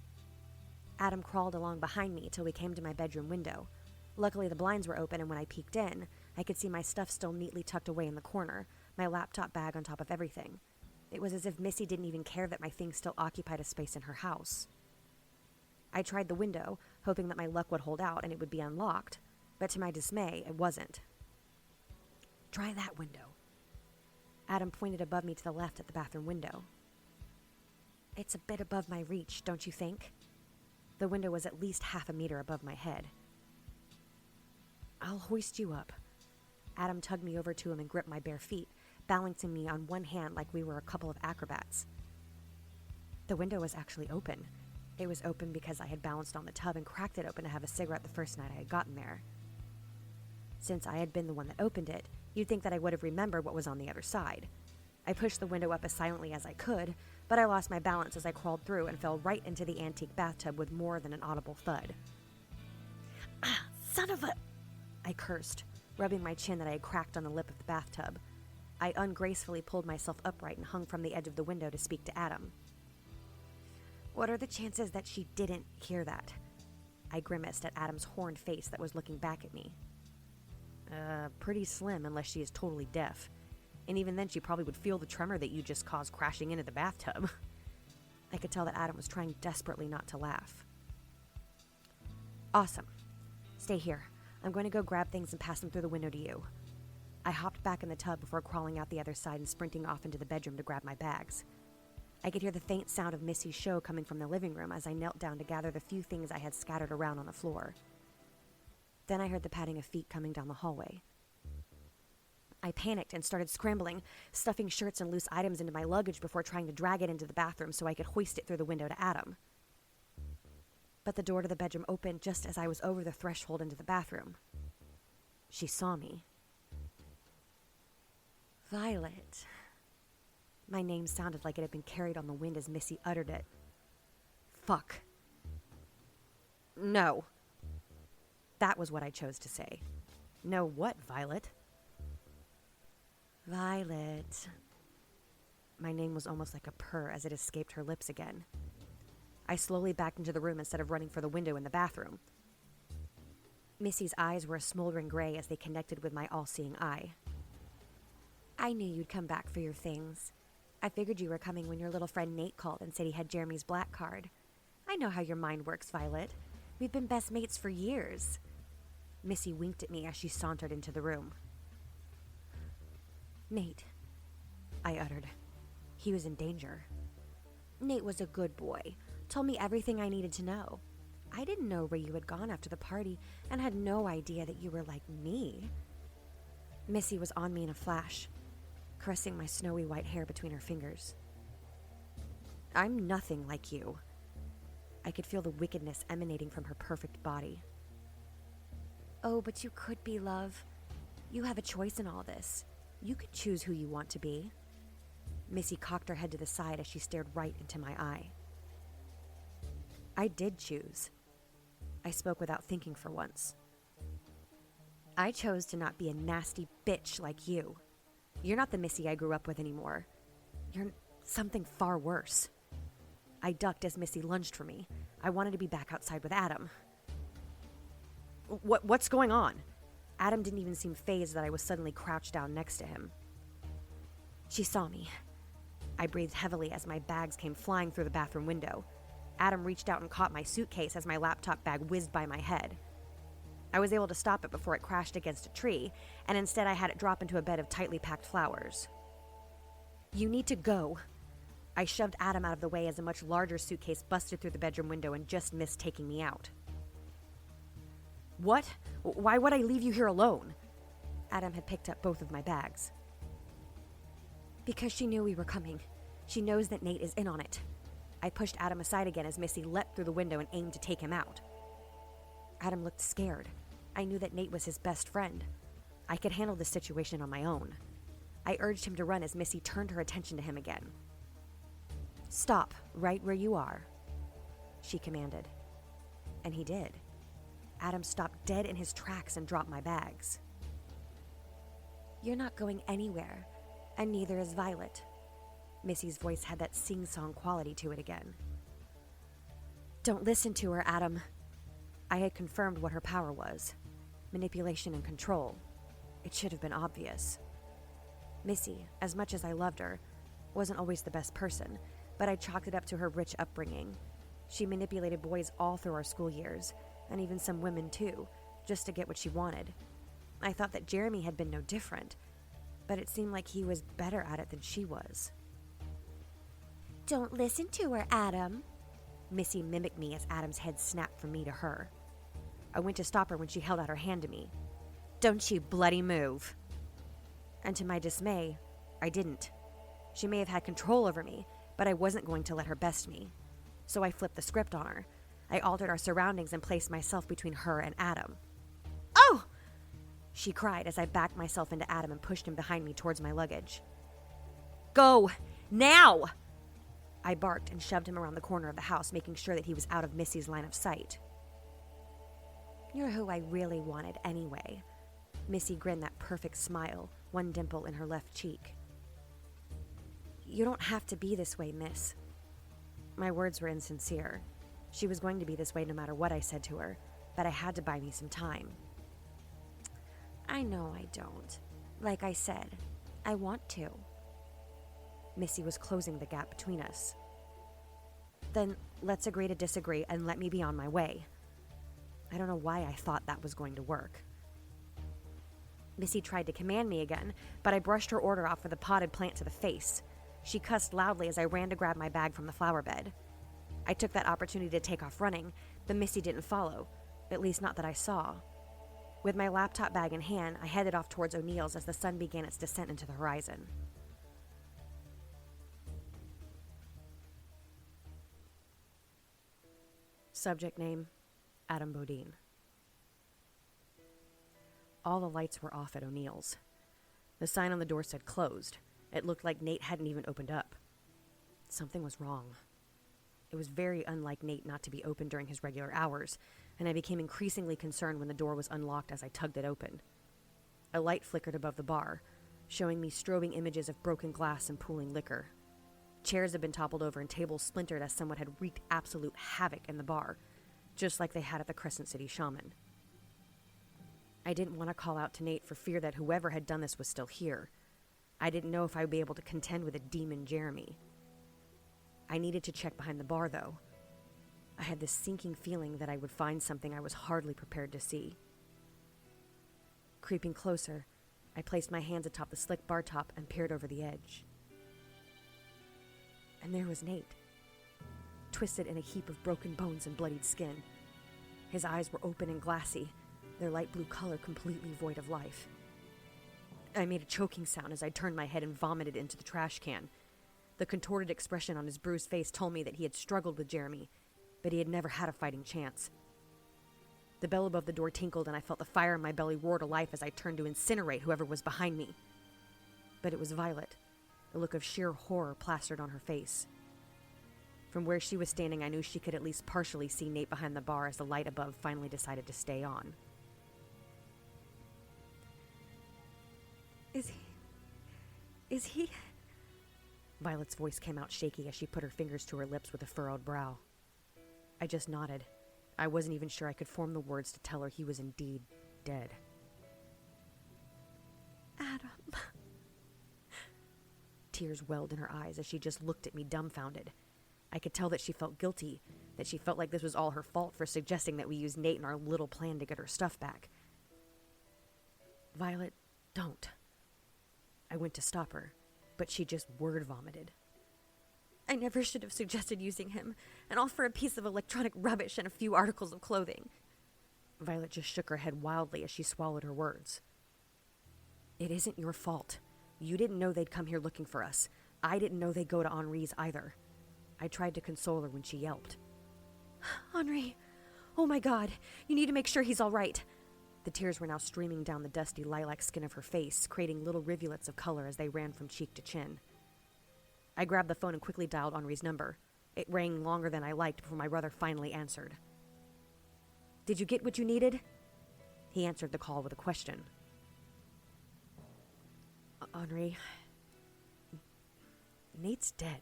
Adam crawled along behind me till we came to my bedroom window. Luckily, the blinds were open, and when I peeked in, I could see my stuff still neatly tucked away in the corner, my laptop bag on top of everything. It was as if Missy didn't even care that my things still occupied a space in her house. I tried the window, hoping that my luck would hold out and it would be unlocked, but to my dismay, it wasn't. Try that window. Adam pointed above me to the left at the bathroom window. It's a bit above my reach, don't you think? The window was at least half a meter above my head. I'll hoist you up. Adam tugged me over to him and gripped my bare feet, balancing me on one hand like we were a couple of acrobats. The window was actually open. It was open because I had balanced on the tub and cracked it open to have a cigarette the first night I had gotten there. Since I had been the one that opened it, you'd think that I would have remembered what was on the other side. I pushed the window up as silently as I could, but I lost my balance as I crawled through and fell right into the antique bathtub with more than an audible thud. Ah, son of a... I cursed, rubbing my chin that I had cracked on the lip of the bathtub. I ungracefully pulled myself upright and hung from the edge of the window to speak to Adam. What are the chances that she didn't hear that? I grimaced at Adam's horned face that was looking back at me. Pretty slim unless she is totally deaf. And even then she probably would feel the tremor that you just caused crashing into the bathtub. I could tell that Adam was trying desperately not to laugh. Awesome. Stay here. I'm going to go grab things and pass them through the window to you. I hopped back in the tub before crawling out the other side and sprinting off into the bedroom to grab my bags. I could hear the faint sound of Missy's show coming from the living room as I knelt down to gather the few things I had scattered around on the floor. Then I heard the padding of feet coming down the hallway. I panicked and started scrambling, stuffing shirts and loose items into my luggage before trying to drag it into the bathroom so I could hoist it through the window to Adam. But the door to the bedroom opened just as I was over the threshold into the bathroom. She saw me. Violet. My name sounded like it had been carried on the wind as Missy uttered it. Fuck. No. That was what I chose to say. No what, Violet? Violet. My name was almost like a purr as it escaped her lips again. I slowly backed into the room instead of running for the window in the bathroom. Missy's eyes were a smoldering gray as they connected with my all-seeing eye. I knew you'd come back for your things. I figured you were coming when your little friend Nate called and said he had Jeremy's black card. I know how your mind works, Violet. We've been best mates for years. Missy winked at me as she sauntered into the room. Nate, I uttered. He was in danger. Nate was a good boy. Told me everything I needed to know. I didn't know where you had gone after the party and had no idea that you were like me. Missy was on me in a flash, caressing my snowy white hair between her fingers. I'm nothing like you. I could feel the wickedness emanating from her perfect body. Oh, but you could be, love. You have a choice in all this. You could choose who you want to be. Missy cocked her head to the side as she stared right into my eye. I did choose. I spoke without thinking for once. I chose to not be a nasty bitch like you. You're not the Missy I grew up with anymore. You're something far worse. I ducked as Missy lunged for me. I wanted to be back outside with Adam. What's going on? Adam didn't even seem fazed that I was suddenly crouched down next to him. She saw me. I breathed heavily as my bags came flying through the bathroom window. Adam reached out and caught my suitcase as my laptop bag whizzed by my head. I was able to stop it before it crashed against a tree, and instead I had it drop into a bed of tightly packed flowers. You need to go. I shoved Adam out of the way as a much larger suitcase busted through the bedroom window and just missed taking me out. What? Why would I leave you here alone? Adam had picked up both of my bags. Because she knew we were coming. She knows that Nate is in on it. I pushed Adam aside again as Missy leapt through the window and aimed to take him out. Adam looked scared. I knew that Nate was his best friend. I could handle this situation on my own. I urged him to run as Missy turned her attention to him again. Stop right where you are, she commanded. And he did. Adam stopped dead in his tracks and dropped my bags. You're not going anywhere, and neither is Violet. Missy's voice had that sing-song quality to it again. Don't listen to her, Adam. I had confirmed what her power was. Manipulation and control. It should have been obvious. Missy, as much as I loved her, wasn't always the best person, but I chalked it up to her rich upbringing. She manipulated boys all through our school years, and even some women too, just to get what she wanted. I thought that Jeremy had been no different, but it seemed like he was better at it than she was. Don't listen to her, Adam. Missy mimicked me as Adam's head snapped from me to her. I went to stop her when she held out her hand to me. Don't you bloody move. And to my dismay, I didn't. She may have had control over me, but I wasn't going to let her best me. So I flipped the script on her. I altered our surroundings and placed myself between her and Adam. Oh! She cried as I backed myself into Adam and pushed him behind me towards my luggage. Go! Now! I barked and shoved him around the corner of the house, making sure that he was out of Missy's line of sight. You're who I really wanted anyway. Missy grinned that perfect smile, one dimple in her left cheek. You don't have to be this way, miss. My words were insincere. She was going to be this way no matter what I said to her, but I had to buy me some time. I know I don't. Like I said, I want to. Missy was closing the gap between us. Then let's agree to disagree and let me be on my way. I don't know why I thought that was going to work. Missy tried to command me again, but I brushed her order off with a potted plant to the face. She cussed loudly as I ran to grab my bag from the flower bed. I took that opportunity to take off running, but Missy didn't follow, at least not that I saw. With my laptop bag in hand, I headed off towards O'Neill's as the sun began its descent into the horizon. Subject name, Adam Bodine. All the lights were off at O'Neill's. The sign on the door said closed. It looked like Nate hadn't even opened up. Something was wrong. It was very unlike Nate not to be open during his regular hours, and I became increasingly concerned when the door was unlocked as I tugged it open. A light flickered above the bar, showing me strobing images of broken glass and pooling liquor. Chairs had been toppled over and tables splintered as someone had wreaked absolute havoc in the bar, just like they had at the Crescent City Shaman. I didn't want to call out to Nate for fear that whoever had done this was still here. I didn't know if I would be able to contend with a demon Jeremy. I needed to check behind the bar, though. I had this sinking feeling that I would find something I was hardly prepared to see. Creeping closer, I placed my hands atop the slick bar top and peered over the edge. And there was Nate, twisted in a heap of broken bones and bloodied skin. His eyes were open and glassy, their light blue color completely void of life. I made a choking sound as I turned my head and vomited into the trash can. The contorted expression on his bruised face told me that he had struggled with Jeremy, but he had never had a fighting chance. The bell above the door tinkled and I felt the fire in my belly roar to life as I turned to incinerate whoever was behind me. But it was Violet, a look of sheer horror plastered on her face. From where she was standing, I knew she could at least partially see Nate behind the bar as the light above finally decided to stay on. Is he? Violet's voice came out shaky as she put her fingers to her lips with a furrowed brow. I just nodded. I wasn't even sure I could form the words to tell her he was indeed dead. Adam. Tears welled in her eyes as she just looked at me dumbfounded. I could tell that she felt guilty, that she felt like this was all her fault for suggesting that we use Nate in our little plan to get her stuff back. Violet, don't. I went to stop her, but she just word vomited. I never should have suggested using him, and all for a piece of electronic rubbish and a few articles of clothing. Violet just shook her head wildly as she swallowed her words. It isn't your fault. You didn't know they'd come here looking for us. I didn't know they'd go to Henri's either. I tried to console her when she yelped. Henri! Oh my God! You need to make sure he's all right! The tears were now streaming down the dusty lilac skin of her face, creating little rivulets of color as they ran from cheek to chin. I grabbed the phone and quickly dialed Henri's number. It rang longer than I liked before my brother finally answered. Did you get what you needed? He answered the call with a question. Henri, Nate's dead.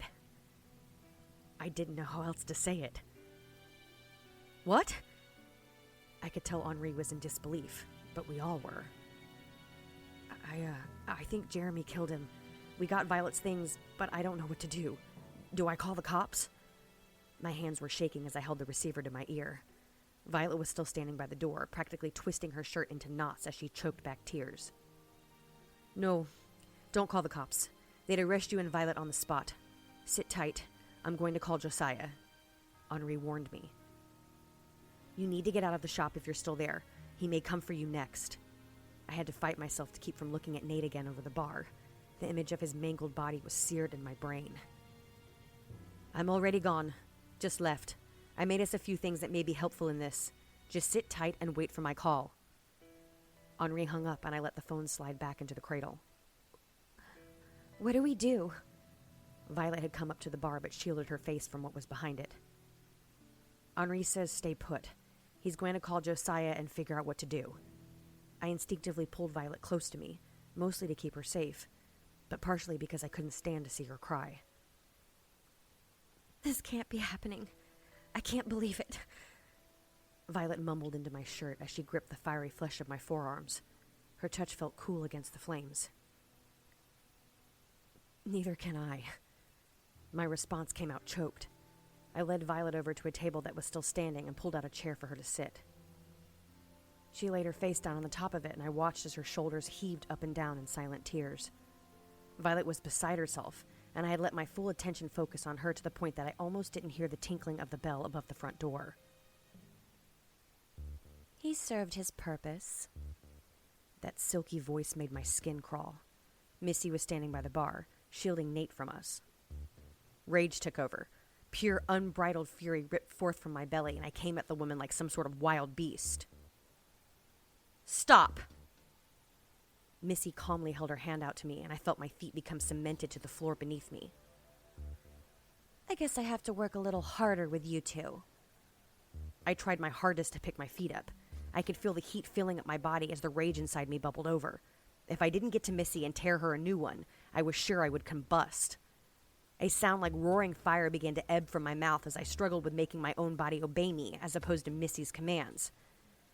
I didn't know how else to say it. What? I could tell Henri was in disbelief, but we all were. I think Jeremy killed him. We got Violet's things, but I don't know what to do. Do I call the cops? My hands were shaking as I held the receiver to my ear. Violet was still standing by the door, practically twisting her shirt into knots as she choked back tears. No, don't call the cops. They'd arrest you and Violet on the spot. Sit tight. I'm going to call Josiah. Henri warned me. You need to get out of the shop if you're still there. He may come for you next. I had to fight myself to keep from looking at Nate again over the bar. The image of his mangled body was seared in my brain. I'm already gone. Just left. I made us a few things that may be helpful in this. Just sit tight and wait for my call. Henri hung up and I let the phone slide back into the cradle. What do we do? Violet had come up to the bar but shielded her face from what was behind it. Henri says stay put. He's going to call Josiah and figure out what to do. I instinctively pulled Violet close to me, mostly to keep her safe, but partially because I couldn't stand to see her cry. This can't be happening. I can't believe it. Violet mumbled into my shirt as she gripped the fiery flesh of my forearms. Her touch felt cool against the flames. Neither can I. My response came out choked. I led Violet over to a table that was still standing and pulled out a chair for her to sit. She laid her face down on the top of it, and I watched as her shoulders heaved up and down in silent tears. Violet was beside herself, and I had let my full attention focus on her to the point that I almost didn't hear the tinkling of the bell above the front door. He served his purpose. That silky voice made my skin crawl. Missy was standing by the bar, shielding Nate from us. Rage took over. Pure, unbridled fury ripped forth from my belly, and I came at the woman like some sort of wild beast. Stop! Missy calmly held her hand out to me, and I felt my feet become cemented to the floor beneath me. I guess I have to work a little harder with you two. I tried my hardest to pick my feet up. I could feel the heat filling up my body as the rage inside me bubbled over. If I didn't get to Missy and tear her a new one, I was sure I would combust. A sound like roaring fire began to ebb from my mouth as I struggled with making my own body obey me as opposed to Missy's commands.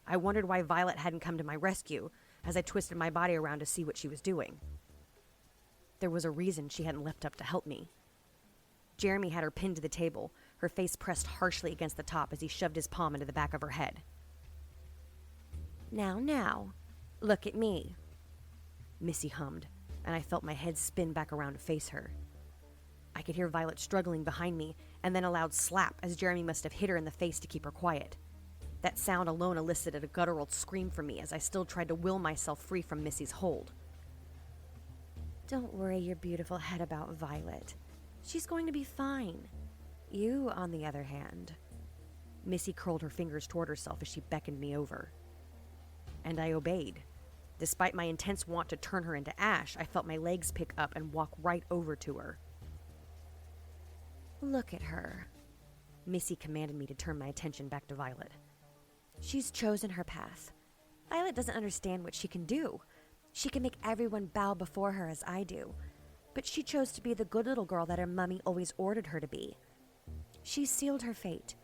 I wondered why Violet hadn't come to my rescue as I twisted my body around to see what she was doing. There was a reason she hadn't leapt up to help me. Jeremy had her pinned to the table, her face pressed harshly against the top as he shoved his palm into the back of her head. Now, look at me, Missy hummed, and I felt my head spin back around to face her. I could hear Violet struggling behind me, and then a loud slap as Jeremy must have hit her in the face to keep her quiet. That sound alone elicited a guttural scream from me as I still tried to will myself free from Missy's hold. Don't worry your beautiful head about Violet. She's going to be fine. You, on the other hand. Missy curled her fingers toward herself as she beckoned me over. And I obeyed. Despite my intense want to turn her into ash, I felt my legs pick up and walk right over to her. Look at her. Missy commanded me to turn my attention back to Violet. She's chosen her path. Violet doesn't understand what she can do. She can make everyone bow before her as I do. But she chose to be the good little girl that her mummy always ordered her to be. She sealed her fate,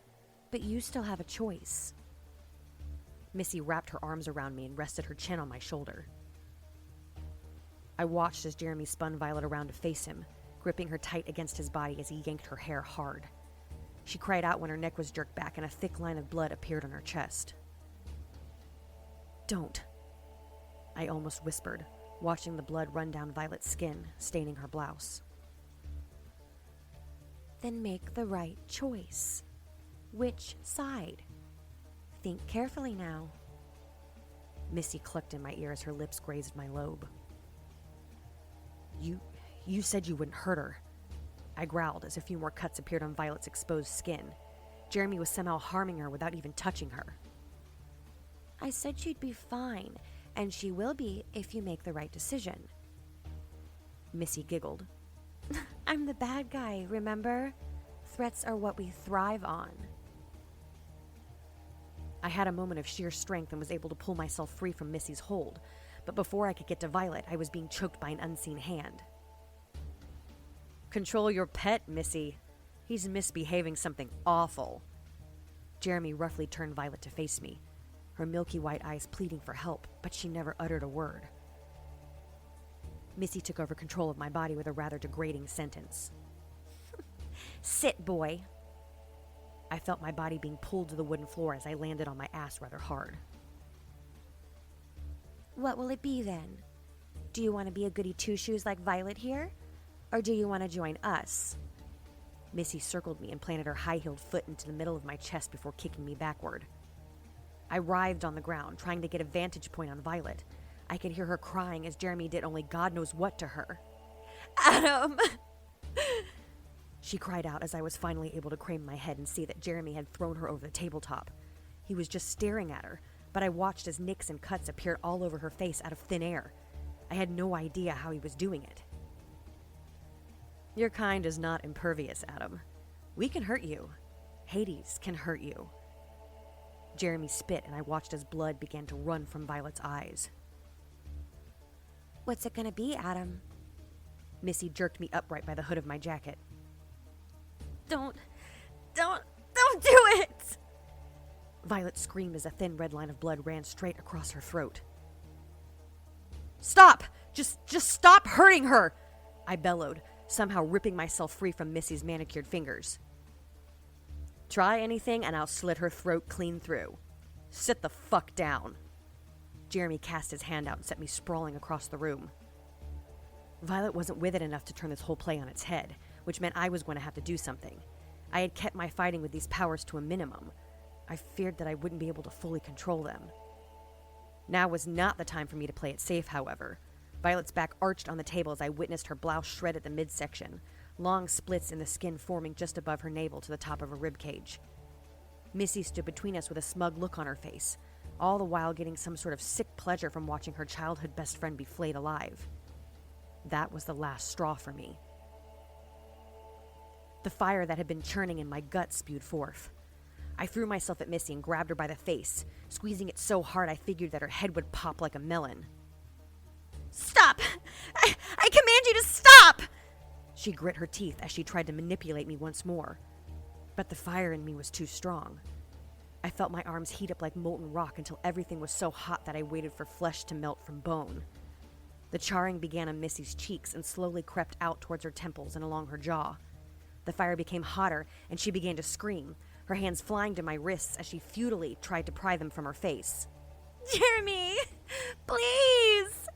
but you still have a choice. Missy wrapped her arms around me and rested her chin on my shoulder. I watched as Jeremy spun Violet around to face him, gripping her tight against his body as he yanked her hair hard. She cried out when her neck was jerked back and a thick line of blood appeared on her chest. Don't, I almost whispered, watching the blood run down Violet's skin, staining her blouse. Then make the right choice. Which side? Think carefully now. Missy clucked in my ear as her lips grazed my lobe. You said you wouldn't hurt her. I growled as a few more cuts appeared on Violet's exposed skin. Jeremy was somehow harming her without even touching her. I said she'd be fine, and she will be if you make the right decision. Missy giggled. I'm the bad guy, remember? Threats are what we thrive on. I had a moment of sheer strength and was able to pull myself free from Missy's hold, but before I could get to Violet, I was being choked by an unseen hand. "Control your pet, Missy. He's misbehaving something awful." Jeremy roughly turned Violet to face me, her milky white eyes pleading for help, but she never uttered a word. Missy took over control of my body with a rather degrading sentence. "Sit, boy." I felt my body being pulled to the wooden floor as I landed on my ass rather hard. "What will it be then? Do you want to be a goody two-shoes like Violet here? Or do you want to join us?" Missy circled me and planted her high-heeled foot into the middle of my chest before kicking me backward. I writhed on the ground, trying to get a vantage point on Violet. I could hear her crying as Jeremy did only God knows what to her. "Adam!" She cried out as I was finally able to crane my head and see that Jeremy had thrown her over the tabletop. He was just staring at her, but I watched as nicks and cuts appeared all over her face out of thin air. I had no idea how he was doing it. "Your kind is not impervious, Adam. We can hurt you. Hades can hurt you." Jeremy spit, and I watched as blood began to run from Violet's eyes. "What's it gonna be, Adam?" Missy jerked me upright by the hood of my jacket. Don't do it!" Violet screamed as a thin red line of blood ran straight across her throat. "Stop! Just stop hurting her!" I bellowed, somehow ripping myself free from Missy's manicured fingers. "Try anything and I'll slit her throat clean through. Sit the fuck down." Jeremy cast his hand out and set me sprawling across the room. Violet wasn't with it enough to turn this whole play on its head, which meant I was going to have to do something. I had kept my fighting with these powers to a minimum. I feared that I wouldn't be able to fully control them. Now was not the time for me to play it safe, however. Violet's back arched on the table as I witnessed her blouse shred at the midsection, long splits in the skin forming just above her navel to the top of her ribcage. Missy stood between us with a smug look on her face, all the while getting some sort of sick pleasure from watching her childhood best friend be flayed alive. That was the last straw for me. The fire that had been churning in my gut spewed forth. I threw myself at Missy and grabbed her by the face, squeezing it so hard I figured that her head would pop like a melon. "Stop! I command you to stop!" She grit her teeth as she tried to manipulate me once more. But the fire in me was too strong. I felt my arms heat up like molten rock until everything was so hot that I waited for flesh to melt from bone. The charring began on Missy's cheeks and slowly crept out towards her temples and along her jaw. The fire became hotter, and she began to scream, her hands flying to my wrists as she futilely tried to pry them from her face. "Jeremy, please!"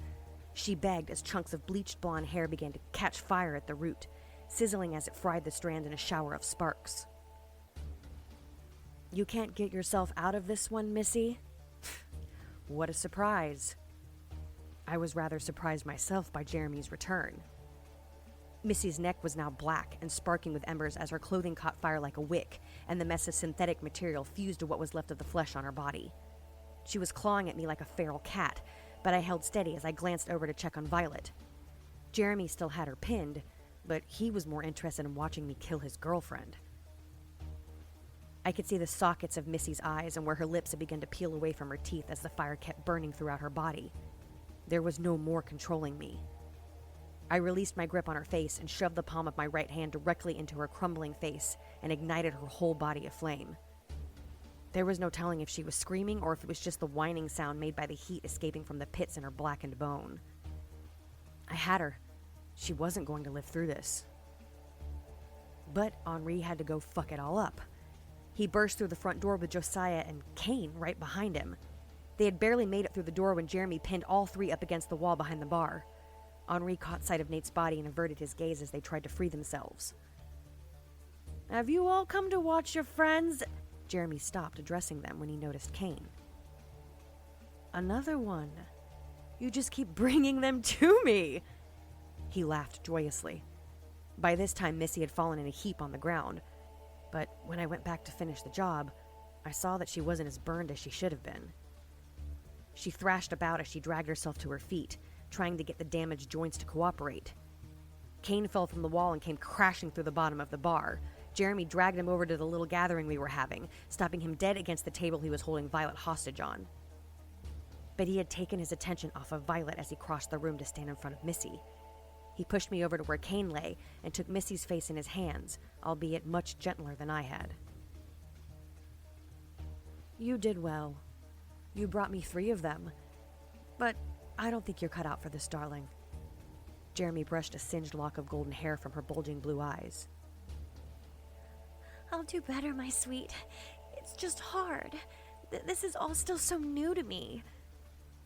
she begged as chunks of bleached blonde hair began to catch fire at the root, sizzling as it fried the strand in a shower of sparks. "You can't get yourself out of this one, Missy?" What a surprise. I was rather surprised myself by Jeremy's return. Missy's neck was now black and sparking with embers as her clothing caught fire like a wick, and the mess of synthetic material fused to what was left of the flesh on her body. She was clawing at me like a feral cat, but I held steady as I glanced over to check on Violet. Jeremy still had her pinned, but he was more interested in watching me kill his girlfriend. I could see the sockets of Missy's eyes and where her lips had begun to peel away from her teeth as the fire kept burning throughout her body. There was no more controlling me. I released my grip on her face and shoved the palm of my right hand directly into her crumbling face and ignited her whole body aflame. There was no telling if she was screaming or if it was just the whining sound made by the heat escaping from the pits in her blackened bone. I had her. She wasn't going to live through this. But Henri had to go fuck it all up. He burst through the front door with Josiah and Kane right behind him. They had barely made it through the door when Jeremy pinned all three up against the wall behind the bar. Henri caught sight of Nate's body and averted his gaze as they tried to free themselves. "Have you all come to watch your friends?" Jeremy stopped, addressing them when he noticed Kane. "Another one. You just keep bringing them to me." He laughed joyously. By this time, Missy had fallen in a heap on the ground, but when I went back to finish the job, I saw that she wasn't as burned as she should have been. She thrashed about as she dragged herself to her feet, trying to get the damaged joints to cooperate. Kane fell from the wall and came crashing through the bottom of the bar. Jeremy dragged him over to the little gathering we were having, stopping him dead against the table he was holding Violet hostage on. but he had taken his attention off of Violet as he crossed the room to stand in front of Missy. He pushed me over to where Kane lay and took Missy's face in his hands, albeit much gentler than I had. You did well. You brought me 3 of them. But I don't think you're cut out for this, darling. Jeremy brushed a singed lock of golden hair from her bulging blue eyes. I'll do better, my sweet. It's just hard. This is all still so new to me.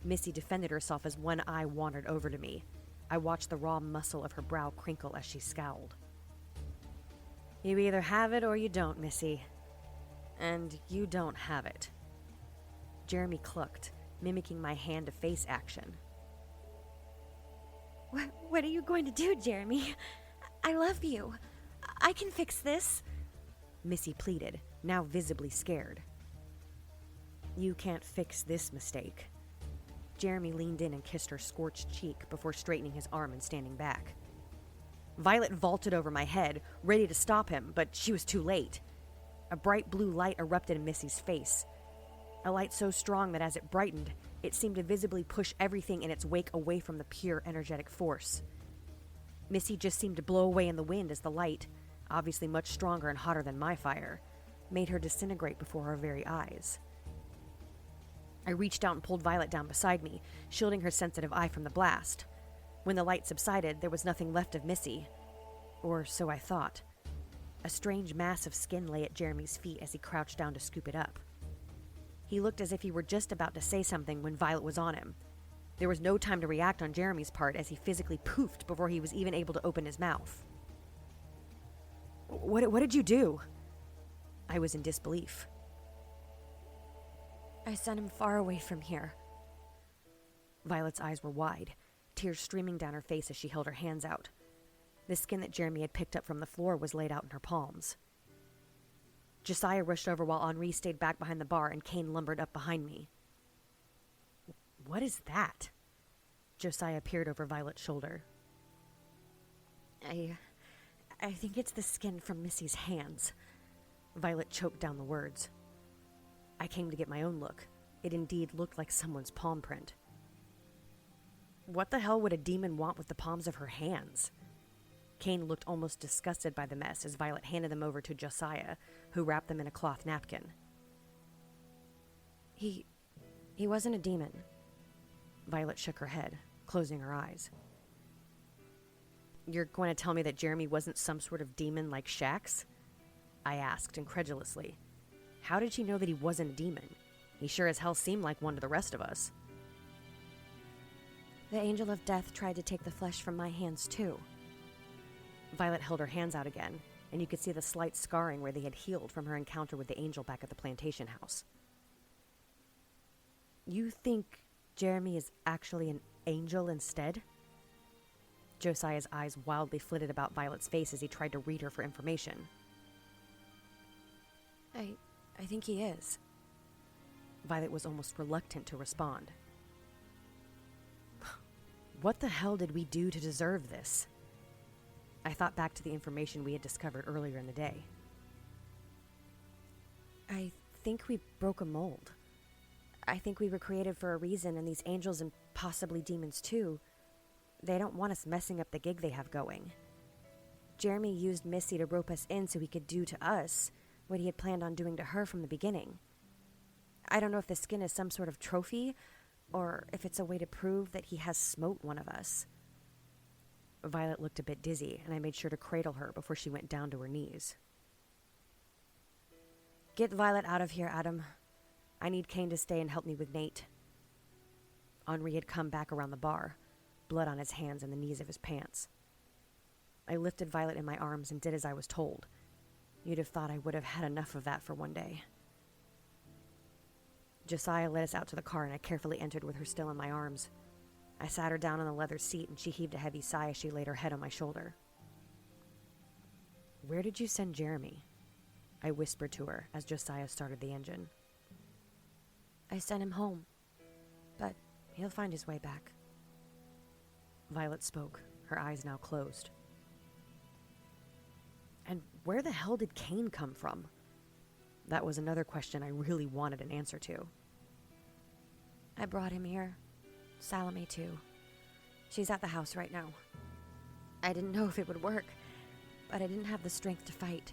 Missy defended herself as one eye wandered over to me. I watched the raw muscle of her brow crinkle as she scowled. You either have it or you don't, Missy. And you don't have it. Jeremy clucked, mimicking my hand-to-face action. What are you going to do, Jeremy? I love you. I can fix this. Missy pleaded, now visibly scared. You can't fix this mistake. Jeremy leaned in and kissed her scorched cheek before straightening his arm and standing back. Violet vaulted over my head, ready to stop him, but she was too late. A bright blue light erupted in Missy's face. A light so strong that as it brightened, it seemed to visibly push everything in its wake away from the pure energetic force. Missy just seemed to blow away in the wind as the light, obviously much stronger and hotter than my fire, made her disintegrate before our very eyes. I reached out and pulled Violet down beside me, shielding her sensitive eye from the blast. When the light subsided, there was nothing left of Missy. Or so I thought. A strange mass of skin lay at Jeremy's feet as he crouched down to scoop it up. He looked as if he were just about to say something when Violet was on him. There was no time to react on Jeremy's part as he physically poofed before he was even able to open his mouth. What did you do? I was in disbelief. I sent him far away from here. Violet's eyes were wide, tears streaming down her face as she held her hands out. The skin that Jeremy had picked up from the floor was laid out in her palms. Josiah rushed over while Henri stayed back behind the bar and Kane lumbered up behind me. What is that? Josiah peered over Violet's shoulder. I think it's the skin from Missy's hands. Violet choked down the words. I came to get my own look. It indeed looked like someone's palm print. What the hell would a demon want with the palms of her hands? Kane looked almost disgusted by the mess as Violet handed them over to Josiah, who wrapped them in a cloth napkin. He wasn't a demon. Violet shook her head, closing her eyes. You're going to tell me that Jeremy wasn't some sort of demon like Shax? I asked incredulously. How did she know that he wasn't a demon? He sure as hell seemed like one to the rest of us. The angel of death tried to take the flesh from my hands too. Violet held her hands out again, and you could see the slight scarring where they had healed from her encounter with the angel back at the plantation house. You think Jeremy is actually an angel instead? Josiah's eyes wildly flitted about Violet's face as he tried to read her for information. I think he is. Violet was almost reluctant to respond. What the hell did we do to deserve this? I thought back to the information we had discovered earlier in the day. I think we broke a mold. I think we were created for a reason, and these angels and possibly demons too, they don't want us messing up the gig they have going. Jeremy used Missy to rope us in so he could do to us what he had planned on doing to her from the beginning. I don't know if the skin is some sort of trophy, or if it's a way to prove that he has smote one of us. Violet looked a bit dizzy, and I made sure to cradle her before she went down to her knees. Get Violet out of here, Adam. I need Kane to stay and help me with Nate. Henri had come back around the bar, blood on his hands and the knees of his pants. I lifted Violet in my arms and did as I was told. You'd have thought I would have had enough of that for one day. Josiah led us out to the car, and I carefully entered with her still in my arms. I sat her down on the leather seat, and she heaved a heavy sigh as she laid her head on my shoulder. Where did you send Jeremy? I whispered to her as Josiah started the engine. I sent him home, but he'll find his way back. Violet spoke, her eyes now closed. And where the hell did Kane come from? That was another question I really wanted an answer to. I brought him here. Salome, too. She's at the house right now. I didn't know if it would work, but I didn't have the strength to fight.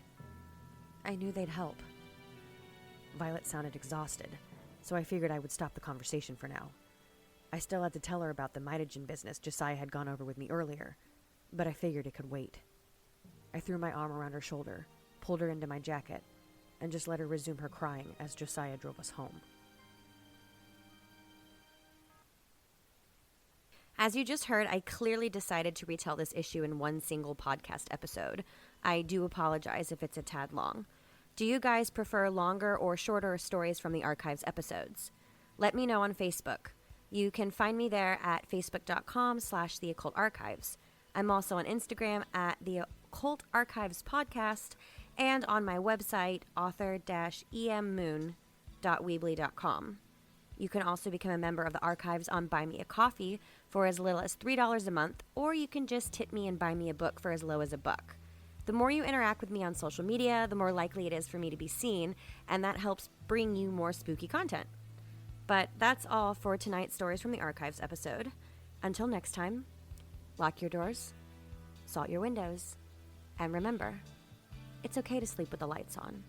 I knew they'd help. Violet sounded exhausted, so I figured I would stop the conversation for now. I still had to tell her about the mitogen business Josiah had gone over with me earlier, but I figured it could wait. I threw my arm around her shoulder, pulled her into my jacket, and just let her resume her crying as Josiah drove us home. As you just heard, I clearly decided to retell this issue in one single podcast episode. I do apologize if it's a tad long. Do you guys prefer longer or shorter stories from the Archives episodes? Let me know on Facebook. You can find me there at facebook.com/The Occult Archives. I'm also on Instagram at The Occult Archives Podcast and on my website, author-emmoon.weebly.com. You can also become a member of the Archives on Buy Me a Coffee for as little as $3 a month, or you can just tip me and buy me a book for as low as $1. The more you interact with me on social media, the more likely it is for me to be seen, and that helps bring you more spooky content. But that's all for tonight's Stories from the Archives episode. Until next time, lock your doors, salt your windows, and remember, it's okay to sleep with the lights on.